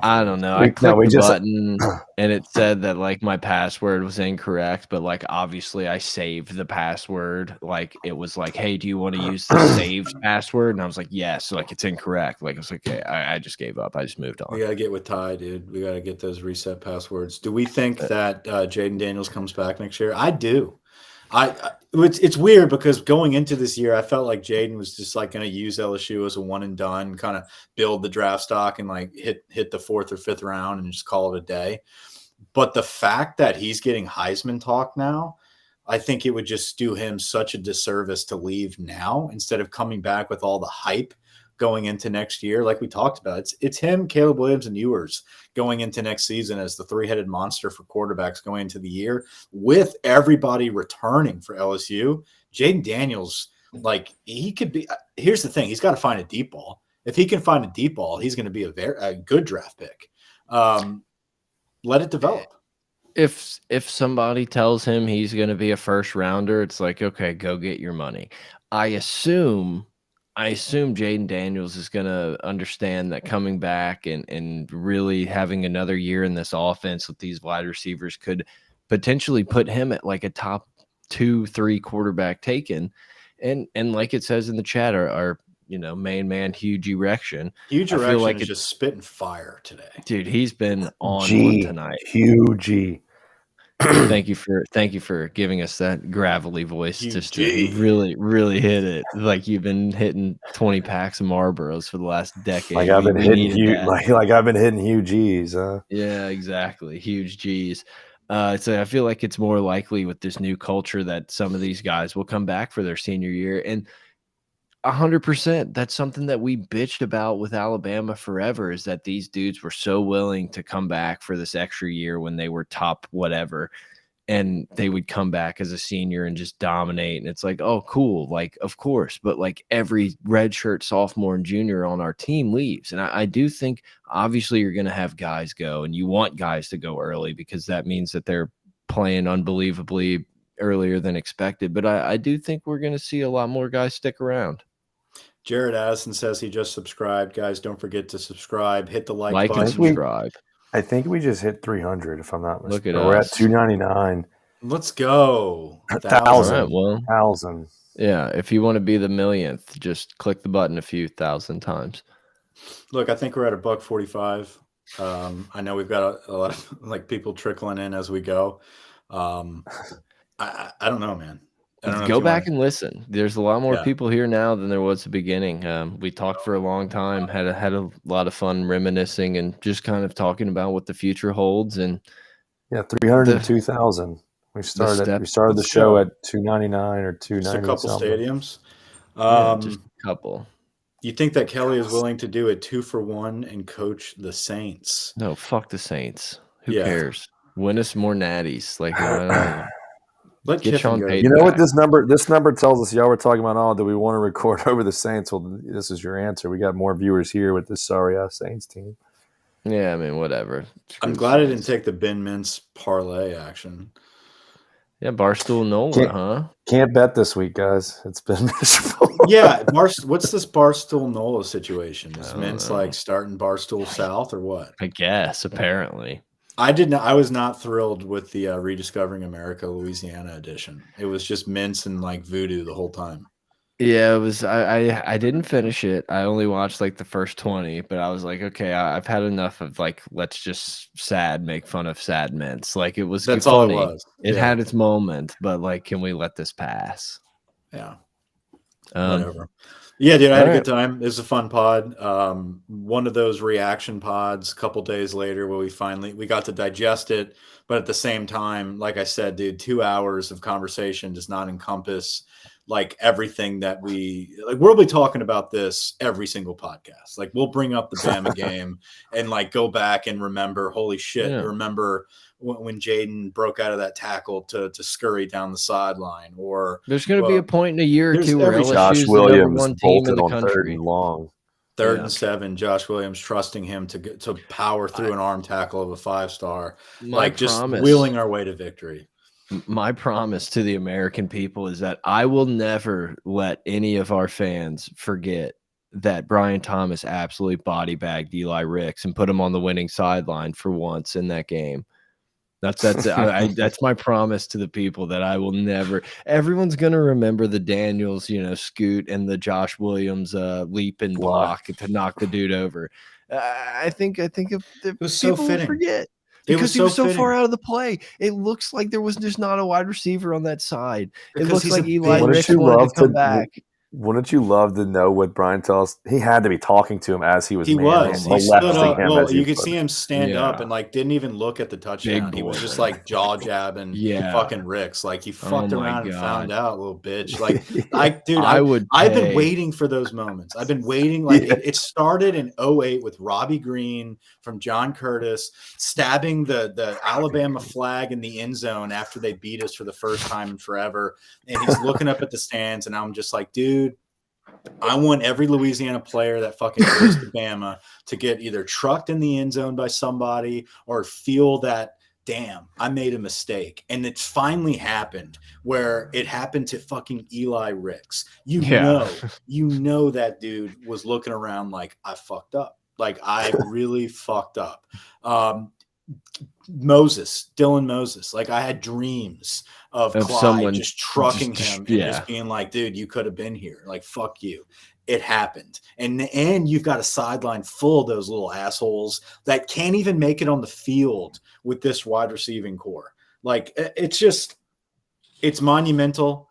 I don't know. I clicked the button and it said that like my password was incorrect, but like obviously I saved the password. Like it was like, hey, do you want to use the saved password? And I was like, yes. So like it's incorrect. Like I was like, okay, I just gave up. I just moved on. We got to get with Ty, dude. We got to get those reset passwords. Do we think that Jaden Daniels comes back next year? I do. It's weird because going into this year, I felt like Jaden was just like going to use LSU as a one and done, kind of build the draft stock and like hit the fourth or fifth round and just call it a day. But the fact that he's getting Heisman talk now, I think it would just do him such a disservice to leave now instead of coming back with all the hype going into next year. Like we talked about, it's him, Caleb Williams, and Ewers going into next season as the three-headed monster for quarterbacks going into the year with everybody returning for LSU. Jaden Daniels, like he could be, here's the thing. He's got to find a deep ball. If he can find a deep ball, he's going to be a good draft pick. Let it develop. If somebody tells him he's going to be a first rounder, it's like, okay, go get your money. I assume Jaden Daniels is going to understand that coming back and really having another year in this offense with these wide receivers could potentially put him at like a top 2-3 quarterback taken. And like it says in the chat, our main man, Huge Erection. Huge Erection like is just spitting fire today. Dude, he's been on one tonight. Huge. Thank you for giving us that gravelly voice. Just to really, really hit it. Like you've been hitting 20 packs of Marlboros for the last decade. Like I've been hitting huge. Like I've been hitting huge G's. Yeah, exactly. Huge G's. So I feel like it's more likely with this new culture that some of these guys will come back for their senior year, and 100%. That's something that we bitched about with Alabama forever, is that these dudes were so willing to come back for this extra year when they were top whatever, and they would come back as a senior and just dominate. And it's like, oh, cool. Like, of course. But like every redshirt sophomore and junior on our team leaves. And I do think obviously you're going to have guys go, and you want guys to go early because that means that they're playing unbelievably earlier than expected. But I do think we're going to see a lot more guys stick around. Jared Addison says he just subscribed. Guys, don't forget to subscribe. Hit the like button. And subscribe. I think we just hit 300, if I'm not mistaken. Look at us. We're at 299. Let's go. 1,000. Right, well, 1,000. Yeah, if you want to be the millionth, just click the button a few thousand times. Look, I think we're at a buck 45. I know we've got a lot of like people trickling in as we go. Um, I don't know, man. I don't know if Go you want back to. and listen. There's a lot more Yeah. people here now than there was at the beginning. We talked for a long time, had a lot of fun reminiscing and just kind of talking about what the future holds and Yeah, 302,000. We the started step. we started the Let's show go. at 299 or Just a 290 couple something. stadiums. Yeah, just a couple. You think that Kelly is willing to do a 2-for-1 and coach the Saints? No, fuck the Saints. Who Yeah. cares? Win us more natties. Like I don't know. Let Get Kiffin Sean go. You Payton know what back. this number tells us? Y'all were talking about, oh, do we want to record over the Saints? Well, this is your answer. We got more viewers here with this sorry ass Saints team. Yeah, I mean, whatever. Screw I'm the glad I didn't Saints. take the Ben Mintz parlay action. Yeah, Barstool Nola, huh? Can't bet this week, guys. It's been miserable. Yeah, what's this Barstool Nola situation? Is I don't Mintz know. like starting Barstool South or what? I guess, apparently. I was not thrilled with the Rediscovering America Louisiana edition. It was just Mintz and like voodoo the whole time. Yeah, it was I didn't finish it. I only watched like the first 20, but I was like, okay, I've had enough of like let's just make fun of sad mints. Like it was That's all it funny. was. It Yeah. had its moment, but like can we let this pass? Yeah. Um Whatever. Yeah, dude, I had a all right. good time. It was a fun pod. One of those reaction pods a couple days later where we got to digest it, but at the same time, like I said, dude, 2 hours of conversation does not encompass like everything that we'll be talking about this every single podcast. Like we'll bring up the Bama game and like go back and remember, holy shit, Yeah. you remember when Jaden broke out of that tackle to scurry down the sideline, or There's gonna be a point in a year or there's two where every Josh LSU is the number Williams one team in bolted the on third and country. long. third Yeah. and 7, Josh Williams trusting him to power through an arm tackle of a 5-star, like just wheeling our way to victory. My promise to the American people is that I will never let any of our fans forget that Brian Thomas absolutely body bagged Eli Ricks and put him on the winning sideline for once in that game. That's my promise to the people that I will never. Everyone's gonna remember the Daniels, scoot and the Josh Williams leap and block to knock the dude over. I think if the was so people will fitting. forget. It was Because he was so fitting. far out of the play. It looks like there was just not a wide receiver on that side. Because it looks he's like a Eli bitch. Ricks wanted to come back. Wouldn't you love to know what Brian tells? He had to be talking to him as he was He molesting stood up. him. Well, As you could see him stand up Yeah. and like didn't even look at the touchdown. Big He was boy. just like jaw jabbing fucking Ricks. Like he fucked Oh my around and found God. out, little bitch. Like I've been waiting for those moments. I've been waiting. Like it started in 08 with Robbie Green from John Curtis stabbing the Alabama flag in the end zone after they beat us for the first time in forever. And he's looking up at the stands, and I'm just like, dude, I want every Louisiana player that fucking goes to Bama to get either trucked in the end zone by somebody or feel that, damn, I made a mistake. And it's finally happened where it happened to fucking Eli Ricks. You know that dude was looking around like, I fucked up. Like I really fucked up. Dylan Moses. Like I had dreams of Clyde someone just trucking him and just being like, dude, you could have been here. Like, fuck you. It happened. And you've got a sideline full of those little assholes that can't even make it on the field with this wide receiving core. Like it's monumental.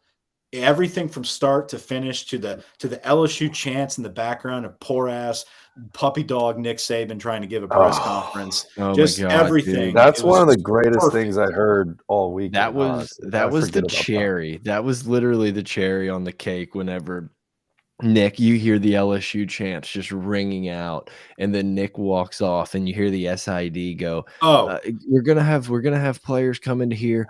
Everything from start to finish to the LSU chants in the background of poor ass puppy dog Nick Saban trying to give a press conference. Oh just my God, everything. dude. That's one of the greatest things I heard all week. That was the cherry. That was literally the cherry on the cake. Whenever Nick, you hear the LSU chants just ringing out, and then Nick walks off, and you hear the SID go, we're gonna have players come into here.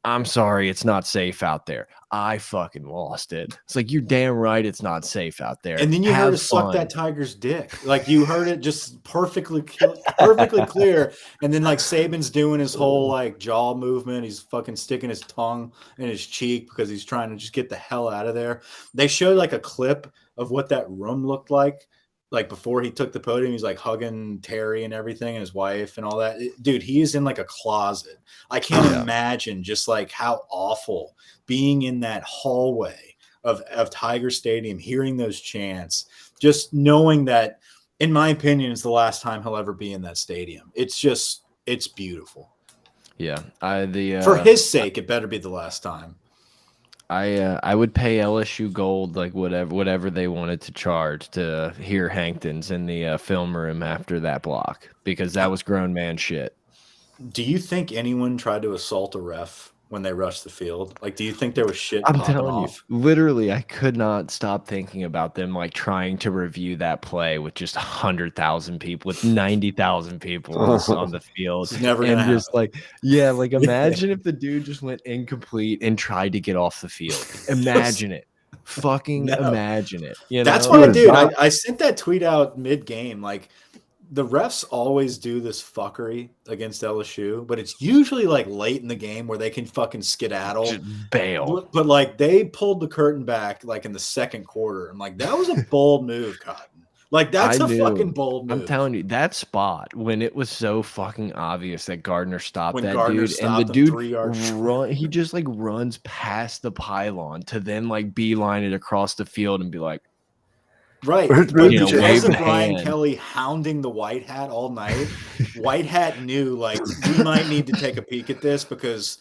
I'm sorry, it's not safe out there. I fucking lost it. It's like, you're damn right it's not safe out there. And then you heard it suck that Tiger's dick. Like you heard it just perfectly clear. And then like Saban's doing his whole like jaw movement. He's fucking sticking his tongue in his cheek because he's trying to just get the hell out of there. They showed like a clip of what that room looked like. like before he took the podium, he's like hugging Terry and everything and his wife and all that. Dude, he is in like a closet. I can't imagine just like how awful being in that hallway of Tiger Stadium, hearing those chants, just knowing that, in my opinion, is the last time he'll ever be in that stadium. It's beautiful. Yeah. For his sake, it better be the last time. I would pay LSU Gold like whatever they wanted to charge to hear Hankton's in the film room after that block, because that was grown man shit. Do you think anyone tried to assault a ref when they rushed the field? Like, do you think there was shit I'm popping telling off? you, literally, I could not stop thinking about them like trying to review that play with just 100,000 people, with 90,000 people on the field, It's never and gonna just happen. like, yeah, like imagine if the dude just went incomplete and tried to get off the field. Imagine it, fucking No. imagine it. You That's know? why, dude, I sent that tweet out mid-game. Like, the refs always do this fuckery against LSU, but it's usually like late in the game where they can fucking skedaddle. Just bail. But like they pulled the curtain back like in the second quarter. I'm like, that was a bold move, Cotton. Like, that's a fucking bold move. I'm telling you, that spot when it was so fucking obvious that Gardner stopped When that Gardner dude, and the stopped him dude 3 yards he just like runs past the pylon to then like beeline it across the field and be like, right. But, But you know, because wave of the Brian hand. Kelly hounding the White Hat all night, White Hat knew, like, we might need to take a peek at this because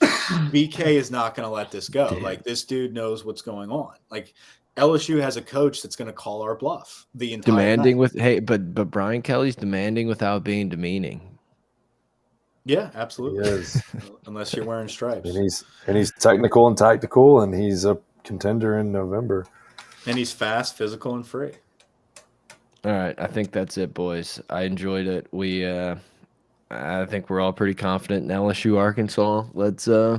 BK is not going to let this go. Dude. Like, this dude knows what's going on. Like, LSU has a coach that's going to call our bluff the entire Demanding night. but Brian Kelly's demanding without being demeaning. Yeah, he absolutely. is. Unless you're wearing stripes. And he's technical and tactical, and he's a contender in November. And he's fast, physical, and free. All right, I think that's it, boys. I enjoyed it. I think we're all pretty confident in LSU Arkansas. Let's I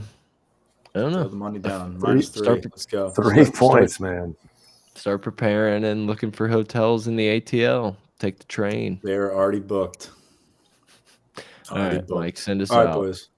don't know. Throw the money down. -3. Let's go. 3 points, man. Start preparing and looking for hotels in the ATL. Take the train. They're already booked. All right, Mike, send us All right, out. boys.